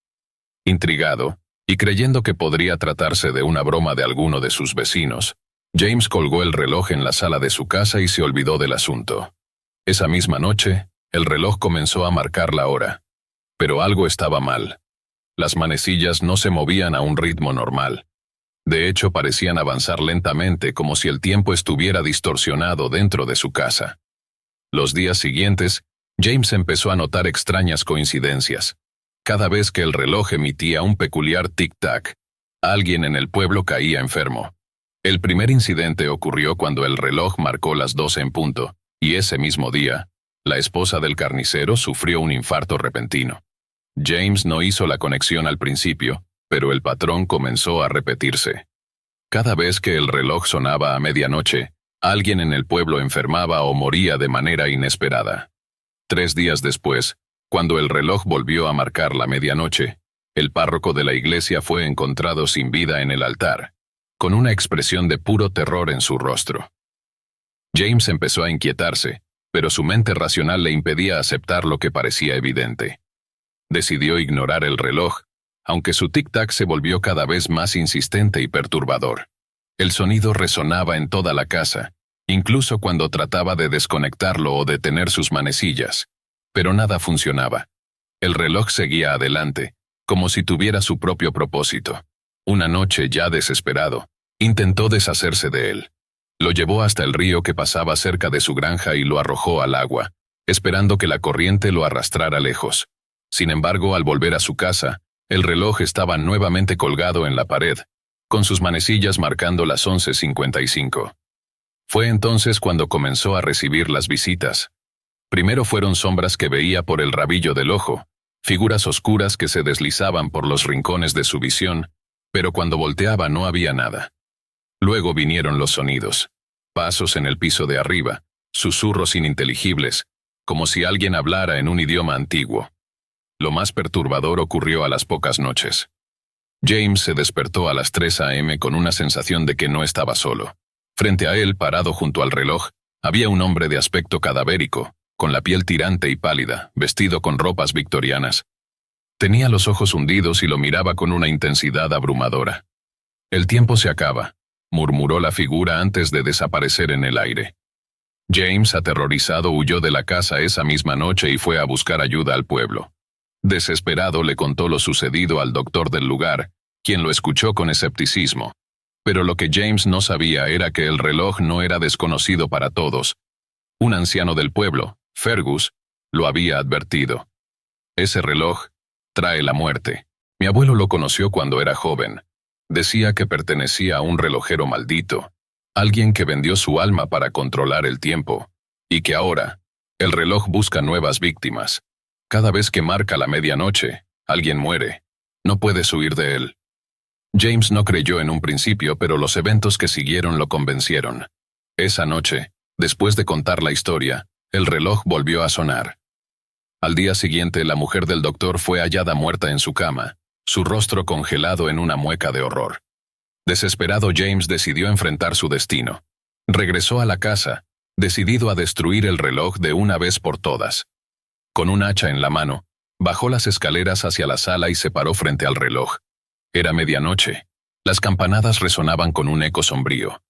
Intrigado, y creyendo que podría tratarse de una broma de alguno de sus vecinos, James colgó el reloj en la sala de su casa y se olvidó del asunto. Esa misma noche, el reloj comenzó a marcar la hora. Pero algo estaba mal. Las manecillas no se movían a un ritmo normal. De hecho, parecían avanzar lentamente como si el tiempo estuviera distorsionado dentro de su casa. Los días siguientes, James empezó a notar extrañas coincidencias. Cada vez que el reloj emitía un peculiar tic-tac, alguien en el pueblo caía enfermo. El primer incidente ocurrió cuando el reloj marcó las 12 en punto, y ese mismo día, la esposa del carnicero sufrió un infarto repentino. James no hizo la conexión al principio, pero el patrón comenzó a repetirse. Cada vez que el reloj sonaba a medianoche, alguien en el pueblo enfermaba o moría de manera inesperada. 3 días después, cuando el reloj volvió a marcar la medianoche, el párroco de la iglesia fue encontrado sin vida en el altar, con una expresión de puro terror en su rostro. James empezó a inquietarse, pero su mente racional le impedía aceptar lo que parecía evidente. Decidió ignorar el reloj, aunque su tic-tac se volvió cada vez más insistente y perturbador. El sonido resonaba en toda la casa, incluso cuando trataba de desconectarlo o detener sus manecillas. Pero nada funcionaba. El reloj seguía adelante, como si tuviera su propio propósito. Una noche, ya desesperado, intentó deshacerse de él. Lo llevó hasta el río que pasaba cerca de su granja y lo arrojó al agua, esperando que la corriente lo arrastrara lejos. Sin embargo, al volver a su casa, el reloj estaba nuevamente colgado en la pared, con sus manecillas marcando las 11:55. Fue entonces cuando comenzó a recibir las visitas. Primero fueron sombras que veía por el rabillo del ojo, figuras oscuras que se deslizaban por los rincones de su visión, pero cuando volteaba no había nada. Luego vinieron los sonidos, pasos en el piso de arriba, susurros ininteligibles, como si alguien hablara en un idioma antiguo. Lo más perturbador ocurrió a las pocas noches. James se despertó a las 3 a.m. con una sensación de que no estaba solo. Frente a él, parado junto al reloj, había un hombre de aspecto cadavérico, con la piel tirante y pálida, vestido con ropas victorianas. Tenía los ojos hundidos y lo miraba con una intensidad abrumadora. «El tiempo se acaba», murmuró la figura antes de desaparecer en el aire. James, aterrorizado, huyó de la casa esa misma noche y fue a buscar ayuda al pueblo. Desesperado le contó lo sucedido al doctor del lugar, quien lo escuchó con escepticismo. Pero lo que James no sabía era que el reloj no era desconocido para todos. Un anciano del pueblo, Fergus, lo había advertido. «Ese reloj trae la muerte. Mi abuelo lo conoció cuando era joven. Decía que pertenecía a un relojero maldito, alguien que vendió su alma para controlar el tiempo, y que ahora, el reloj busca nuevas víctimas. Cada vez que marca la medianoche, alguien muere. No puedes huir de él». James no creyó en un principio, pero los eventos que siguieron lo convencieron. Esa noche, después de contar la historia, el reloj volvió a sonar. Al día siguiente, la mujer del doctor fue hallada muerta en su cama, su rostro congelado en una mueca de horror. Desesperado, James decidió enfrentar su destino. Regresó a la casa, decidido a destruir el reloj de una vez por todas. Con un hacha en la mano, bajó las escaleras hacia la sala y se paró frente al reloj. Era medianoche. Las campanadas resonaban con un eco sombrío.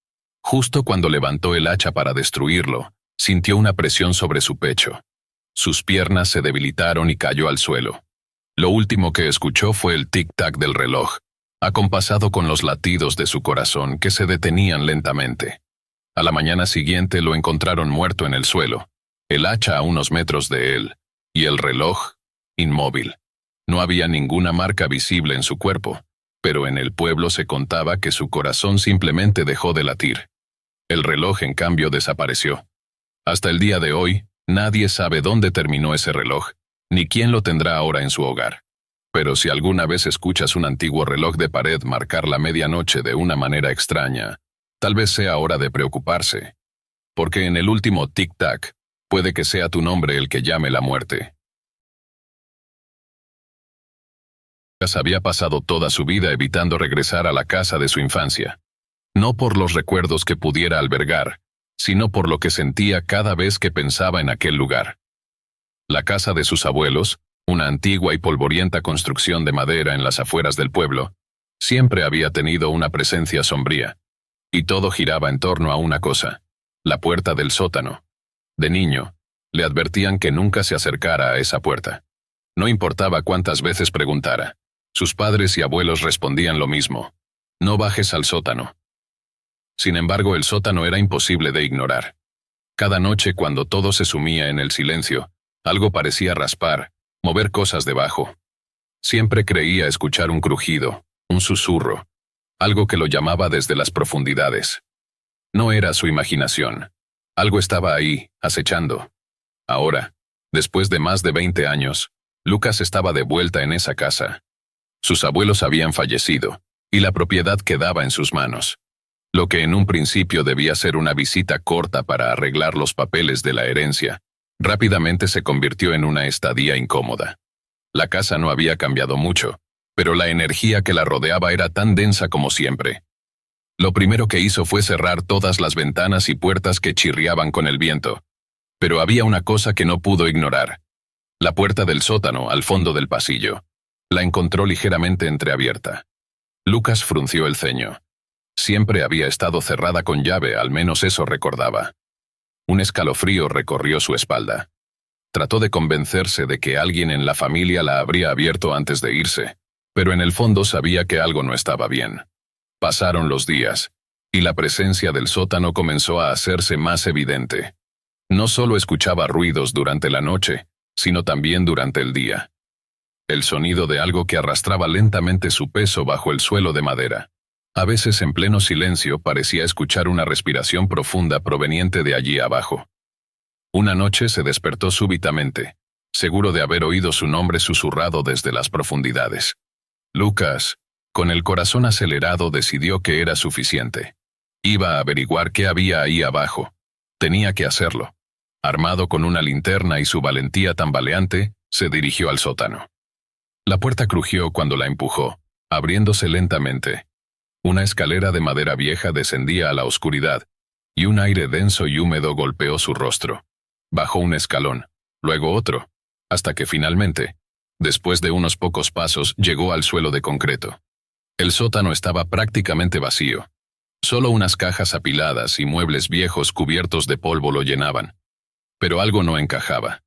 Justo cuando levantó el hacha para destruirlo, sintió una presión sobre su pecho. Sus piernas se debilitaron y cayó al suelo. Lo último que escuchó fue el tic-tac del reloj, acompasado con los latidos de su corazón que se detenían lentamente. A la mañana siguiente lo encontraron muerto en el suelo, el hacha a unos metros de él, y el reloj, inmóvil. No había ninguna marca visible en su cuerpo, pero en el pueblo se contaba que su corazón simplemente dejó de latir. El reloj, en cambio, desapareció. Hasta el día de hoy, nadie sabe dónde terminó ese reloj, ni quién lo tendrá ahora en su hogar. Pero si alguna vez escuchas un antiguo reloj de pared marcar la medianoche de una manera extraña, tal vez sea hora de preocuparse, porque en el último tic-tac, puede que sea tu nombre el que llame la muerte. Había pasado toda su vida evitando regresar a la casa de su infancia. No por los recuerdos que pudiera albergar, sino por lo que sentía cada vez que pensaba en aquel lugar. La casa de sus abuelos, una antigua y polvorienta construcción de madera en las afueras del pueblo, siempre había tenido una presencia sombría, y todo giraba en torno a una cosa: la puerta del sótano. De niño, le advertían que nunca se acercara a esa puerta. No importaba cuántas veces preguntara. Sus padres y abuelos respondían lo mismo: no bajes al sótano. Sin embargo, el sótano era imposible de ignorar. Cada noche, cuando todo se sumía en el silencio, algo parecía raspar, mover cosas debajo. Siempre creía escuchar un crujido, un susurro. algo que lo llamaba desde las profundidades. No era su imaginación. Algo estaba ahí, acechando. Ahora, después de más de 20 años, Lucas estaba de vuelta en esa casa. Sus abuelos habían fallecido, y la propiedad quedaba en sus manos. Lo que en un principio debía ser una visita corta para arreglar los papeles de la herencia, rápidamente se convirtió en una estadía incómoda. La casa no había cambiado mucho, pero la energía que la rodeaba era tan densa como siempre. Lo primero que hizo fue cerrar todas las ventanas y puertas que chirriaban con el viento. Pero había una cosa que no pudo ignorar. La puerta del sótano, al fondo del pasillo. La encontró ligeramente entreabierta. Lucas frunció el ceño. Siempre había estado cerrada con llave, al menos eso recordaba. Un escalofrío recorrió su espalda. Trató de convencerse de que alguien en la familia la habría abierto antes de irse, pero en el fondo sabía que algo no estaba bien. Pasaron los días, y la presencia del sótano comenzó a hacerse más evidente. No solo escuchaba ruidos durante la noche, sino también durante el día. El sonido de algo que arrastraba lentamente su peso bajo el suelo de madera. A veces en pleno silencio parecía escuchar una respiración profunda proveniente de allí abajo. Una noche se despertó súbitamente, seguro de haber oído su nombre susurrado desde las profundidades. Lucas, con el corazón acelerado, decidió que era suficiente. Iba a averiguar qué había ahí abajo. Tenía que hacerlo. Armado con una linterna y su valentía tambaleante, se dirigió al sótano. La puerta crujió cuando la empujó, abriéndose lentamente. Una escalera de madera vieja descendía a la oscuridad, y un aire denso y húmedo golpeó su rostro. Bajó un escalón, luego otro, hasta que finalmente, después de unos pocos pasos, llegó al suelo de concreto. El sótano estaba prácticamente vacío. Solo unas cajas apiladas y muebles viejos cubiertos de polvo lo llenaban. Pero algo no encajaba.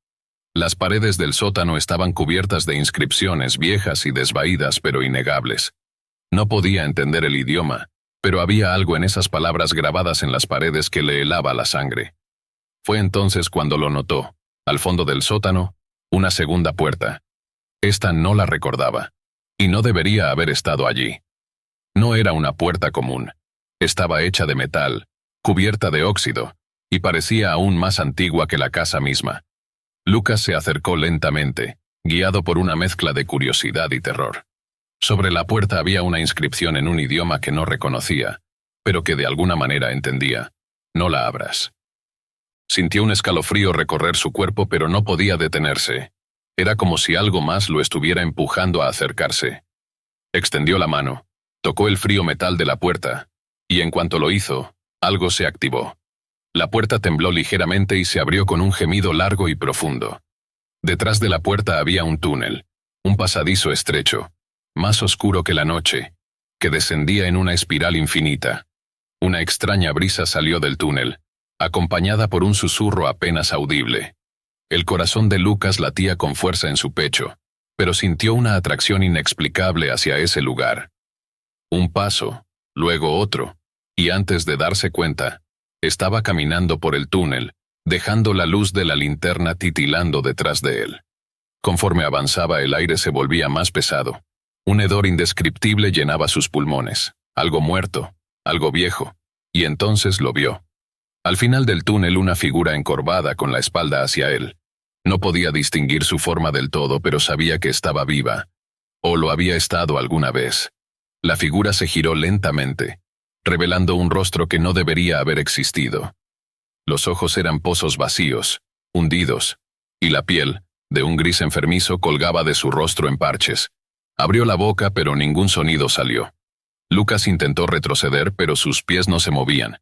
Las paredes del sótano estaban cubiertas de inscripciones viejas y desvaídas pero innegables. No podía entender el idioma, pero había algo en esas palabras grabadas en las paredes que le helaba la sangre. Fue entonces cuando lo notó, al fondo del sótano, una segunda puerta. Esta no la recordaba, y no debería haber estado allí. No era una puerta común. Estaba hecha de metal, cubierta de óxido, y parecía aún más antigua que la casa misma. Lucas se acercó lentamente, guiado por una mezcla de curiosidad y terror. Sobre la puerta había una inscripción en un idioma que no reconocía, pero que de alguna manera entendía. No la abras. Sintió un escalofrío recorrer su cuerpo, pero no podía detenerse. Era como si algo más lo estuviera empujando a acercarse. Extendió la mano, tocó el frío metal de la puerta, y en cuanto lo hizo, algo se activó. La puerta tembló ligeramente y se abrió con un gemido largo y profundo. Detrás de la puerta había un túnel, un pasadizo estrecho, más oscuro que la noche, que descendía en una espiral infinita. Una extraña brisa salió del túnel, acompañada por un susurro apenas audible. El corazón de Lucas latía con fuerza en su pecho, pero sintió una atracción inexplicable hacia ese lugar. Un paso, luego otro, y antes de darse cuenta, estaba caminando por el túnel, dejando la luz de la linterna titilando detrás de él. Conforme avanzaba, el aire se volvía más pesado. Un hedor indescriptible llenaba sus pulmones, algo muerto, algo viejo, y entonces lo vio. Al final del túnel, una figura encorvada con la espalda hacia él. No podía distinguir su forma del todo, pero sabía que estaba viva, o lo había estado alguna vez. La figura se giró lentamente, revelando un rostro que no debería haber existido. Los ojos eran pozos vacíos, hundidos, y la piel, de un gris enfermizo, colgaba de su rostro en parches. Abrió la boca, pero ningún sonido salió. Lucas intentó retroceder, pero sus pies no se movían.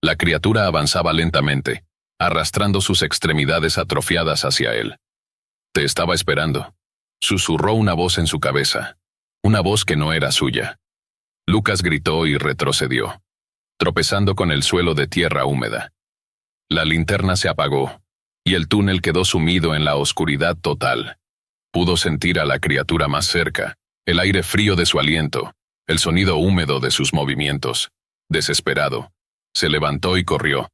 La criatura avanzaba lentamente, arrastrando sus extremidades atrofiadas hacia él. «Te estaba esperando», susurró una voz en su cabeza, una voz que no era suya. Lucas gritó y retrocedió, tropezando con el suelo de tierra húmeda. La linterna se apagó, y el túnel quedó sumido en la oscuridad total. Pudo sentir a la criatura más cerca, el aire frío de su aliento, el sonido húmedo de sus movimientos. Desesperado, se levantó y corrió,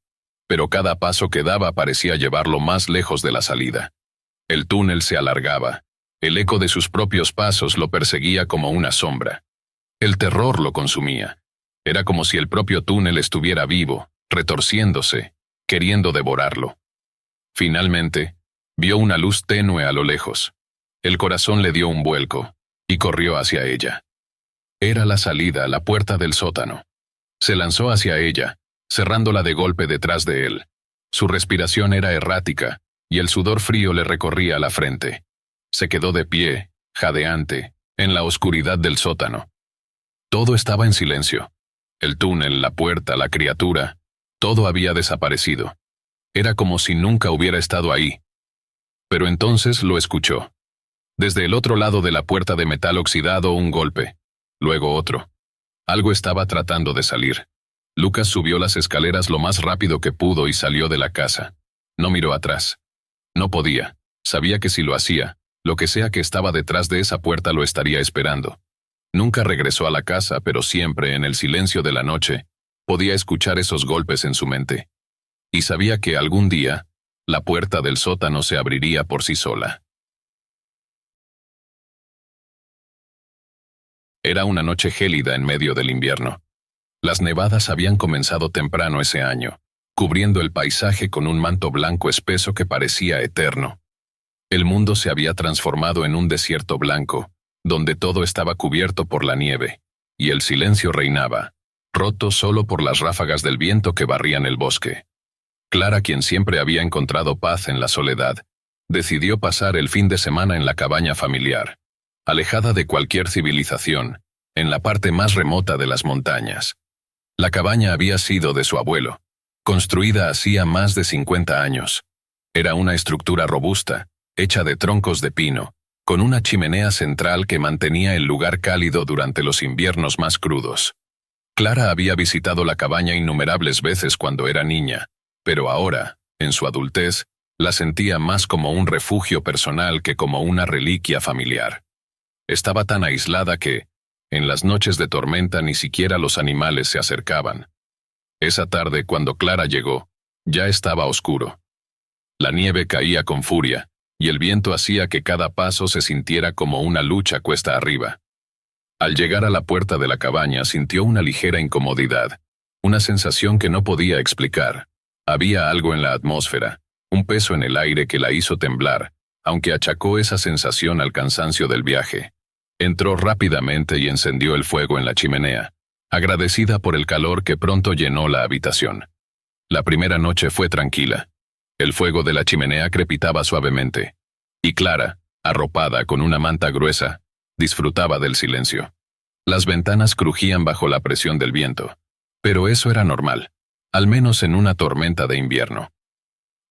pero cada paso que daba parecía llevarlo más lejos de la salida. El túnel se alargaba, el eco de sus propios pasos lo perseguía como una sombra. El terror lo consumía. Era como si el propio túnel estuviera vivo, retorciéndose, queriendo devorarlo. Finalmente, vio una luz tenue a lo lejos. El corazón le dio un vuelco, y corrió hacia ella. Era la salida, la puerta del sótano. Se lanzó hacia ella, cerrándola de golpe detrás de él. Su respiración era errática, y el sudor frío le recorría la frente. Se quedó de pie, jadeante, en la oscuridad del sótano. Todo estaba en silencio. El túnel, la puerta, la criatura, todo había desaparecido. Era como si nunca hubiera estado ahí. Pero entonces lo escuchó. Desde el otro lado de la puerta de metal oxidado, un golpe. Luego otro. Algo estaba tratando de salir. Lucas subió las escaleras lo más rápido que pudo y salió de la casa. No miró atrás. No podía. Sabía que si lo hacía, lo que sea que estaba detrás de esa puerta lo estaría esperando. Nunca regresó a la casa, pero siempre, en el silencio de la noche, podía escuchar esos golpes en su mente. Y sabía que algún día, la puerta del sótano se abriría por sí sola. Era una noche gélida en medio del invierno. Las nevadas habían comenzado temprano ese año, cubriendo el paisaje con un manto blanco espeso que parecía eterno. El mundo se había transformado en un desierto blanco, donde todo estaba cubierto por la nieve, y el silencio reinaba, roto solo por las ráfagas del viento que barrían el bosque. Clara, quien siempre había encontrado paz en la soledad, decidió pasar el fin de semana en la cabaña familiar, alejada de cualquier civilización, en la parte más remota de las montañas. La cabaña había sido de su abuelo, construida hacía más de 50 años. Era una estructura robusta, hecha de troncos de pino, con una chimenea central que mantenía el lugar cálido durante los inviernos más crudos. Clara había visitado la cabaña innumerables veces cuando era niña, pero ahora, en su adultez, la sentía más como un refugio personal que como una reliquia familiar. Estaba tan aislada que, en las noches de tormenta, ni siquiera los animales se acercaban. Esa tarde, cuando Clara llegó, ya estaba oscuro. La nieve caía con furia, y el viento hacía que cada paso se sintiera como una lucha cuesta arriba. Al llegar a la puerta de la cabaña sintió una ligera incomodidad, una sensación que no podía explicar. Había algo en la atmósfera, un peso en el aire que la hizo temblar, aunque achacó esa sensación al cansancio del viaje. Entró rápidamente y encendió el fuego en la chimenea, agradecida por el calor que pronto llenó la habitación. La primera noche fue tranquila. El fuego de la chimenea crepitaba suavemente, y Clara, arropada con una manta gruesa, disfrutaba del silencio. Las ventanas crujían bajo la presión del viento, pero eso era normal, al menos en una tormenta de invierno.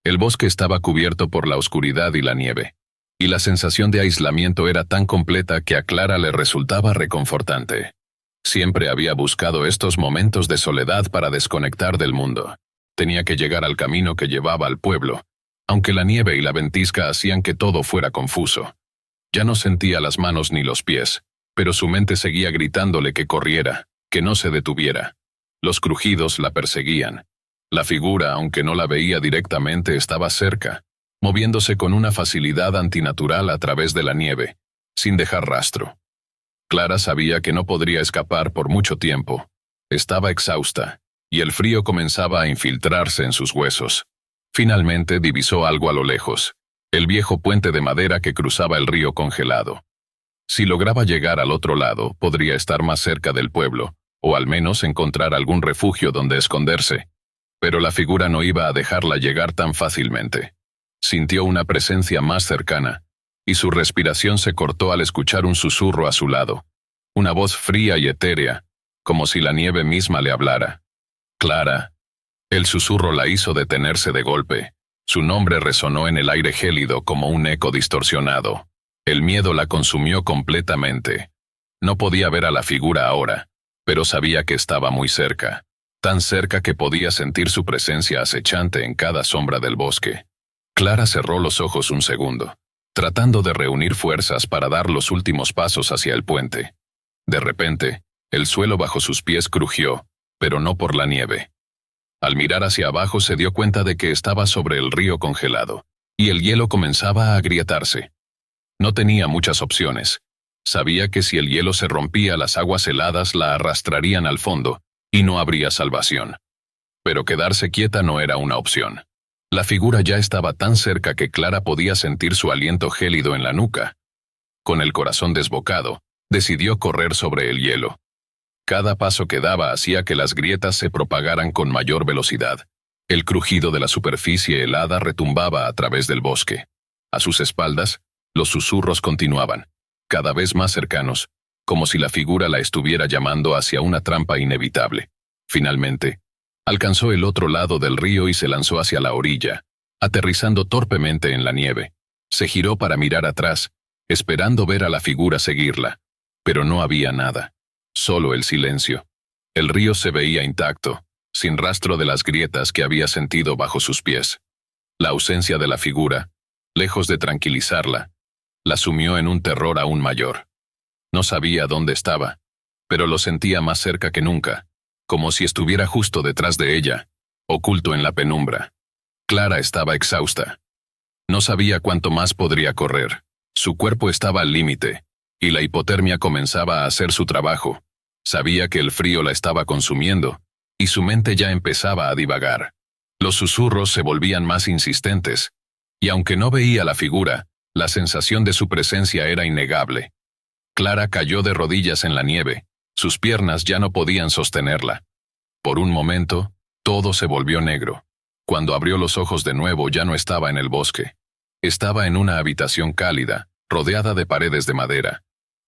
El bosque estaba cubierto por la oscuridad y la nieve, y la sensación de aislamiento era tan completa que a Clara le resultaba reconfortante. Siempre había buscado estos momentos de soledad para desconectar del mundo. Tenía que llegar al camino que llevaba al pueblo, aunque la nieve y la ventisca hacían que todo fuera confuso. Ya no sentía las manos ni los pies, pero su mente seguía gritándole que corriera, que no se detuviera. Los crujidos la perseguían. La figura, aunque no la veía directamente, estaba cerca, moviéndose con una facilidad antinatural a través de la nieve, sin dejar rastro. Clara sabía que no podría escapar por mucho tiempo. Estaba exhausta, y el frío comenzaba a infiltrarse en sus huesos. Finalmente divisó algo a lo lejos, el viejo puente de madera que cruzaba el río congelado. Si lograba llegar al otro lado, podría estar más cerca del pueblo, o al menos encontrar algún refugio donde esconderse. Pero la figura no iba a dejarla llegar tan fácilmente. Sintió una presencia más cercana, y su respiración se cortó al escuchar un susurro a su lado. Una voz fría y etérea, como si la nieve misma le hablara. Clara. El susurro la hizo detenerse de golpe. Su nombre resonó en el aire gélido como un eco distorsionado. El miedo la consumió completamente. No podía ver a la figura ahora, pero sabía que estaba muy cerca, tan cerca que podía sentir su presencia acechante en cada sombra del bosque. Clara cerró los ojos un segundo, tratando de reunir fuerzas para dar los últimos pasos hacia el puente. De repente, el suelo bajo sus pies crujió, pero no por la nieve. Al mirar hacia abajo se dio cuenta de que estaba sobre el río congelado, y el hielo comenzaba a agrietarse. No tenía muchas opciones. Sabía que si el hielo se rompía, las aguas heladas la arrastrarían al fondo, y no habría salvación. Pero quedarse quieta no era una opción. La figura ya estaba tan cerca que Clara podía sentir su aliento gélido en la nuca. Con el corazón desbocado, decidió correr sobre el hielo. Cada paso que daba hacía que las grietas se propagaran con mayor velocidad. El crujido de la superficie helada retumbaba a través del bosque. A sus espaldas, los susurros continuaban, cada vez más cercanos, como si la figura la estuviera llamando hacia una trampa inevitable. Finalmente, alcanzó el otro lado del río y se lanzó hacia la orilla, aterrizando torpemente en la nieve. Se giró para mirar atrás, esperando ver a la figura seguirla, pero no había nada, solo el silencio. El río se veía intacto, sin rastro de las grietas que había sentido bajo sus pies. La ausencia de la figura, lejos de tranquilizarla, la sumió en un terror aún mayor. No sabía dónde estaba, pero lo sentía más cerca que nunca, como si estuviera justo detrás de ella, oculto en la penumbra. Clara estaba exhausta. No sabía cuánto más podría correr. Su cuerpo estaba al límite, y la hipotermia comenzaba a hacer su trabajo. Sabía que el frío la estaba consumiendo, y su mente ya empezaba a divagar. Los susurros se volvían más insistentes, y aunque no veía la figura, la sensación de su presencia era innegable. Clara cayó de rodillas en la nieve, sus piernas ya no podían sostenerla. Por un momento, todo se volvió negro. Cuando abrió los ojos de nuevo ya no estaba en el bosque. Estaba en una habitación cálida, rodeada de paredes de madera.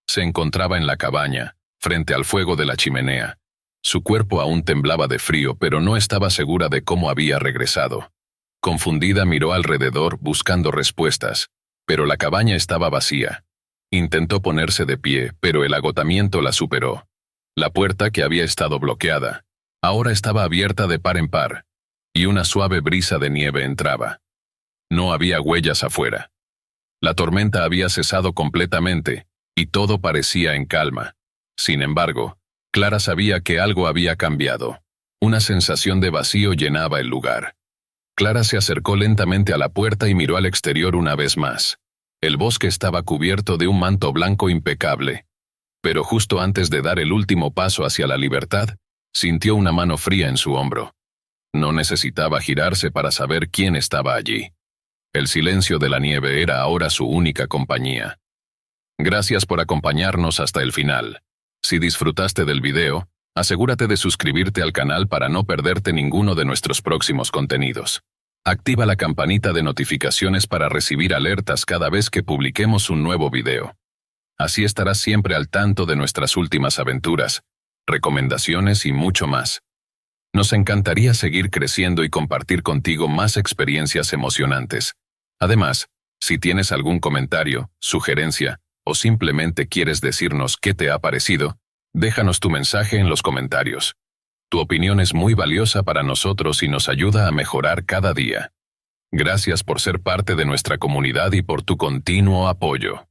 Se encontraba en la cabaña, frente al fuego de la chimenea. Su cuerpo aún temblaba de frío, pero no estaba segura de cómo había regresado. Confundida miró alrededor buscando respuestas, pero la cabaña estaba vacía. Intentó ponerse de pie, pero el agotamiento la superó. La puerta, que había estado bloqueada, ahora estaba abierta de par en par, y una suave brisa de nieve entraba. No había huellas afuera. La tormenta había cesado completamente, y todo parecía en calma. Sin embargo, Clara sabía que algo había cambiado. Una sensación de vacío llenaba el lugar. Clara se acercó lentamente a la puerta y miró al exterior una vez más. El bosque estaba cubierto de un manto blanco impecable. Pero justo antes de dar el último paso hacia la libertad, sintió una mano fría en su hombro. No necesitaba girarse para saber quién estaba allí. El silencio de la nieve era ahora su única compañía. Gracias por acompañarnos hasta el final. Si disfrutaste del video, asegúrate de suscribirte al canal para no perderte ninguno de nuestros próximos contenidos. Activa la campanita de notificaciones para recibir alertas cada vez que publiquemos un nuevo video. Así estarás siempre al tanto de nuestras últimas aventuras, recomendaciones y mucho más. Nos encantaría seguir creciendo y compartir contigo más experiencias emocionantes. Además, si tienes algún comentario, sugerencia, o simplemente quieres decirnos qué te ha parecido, déjanos tu mensaje en los comentarios. Tu opinión es muy valiosa para nosotros y nos ayuda a mejorar cada día. Gracias por ser parte de nuestra comunidad y por tu continuo apoyo.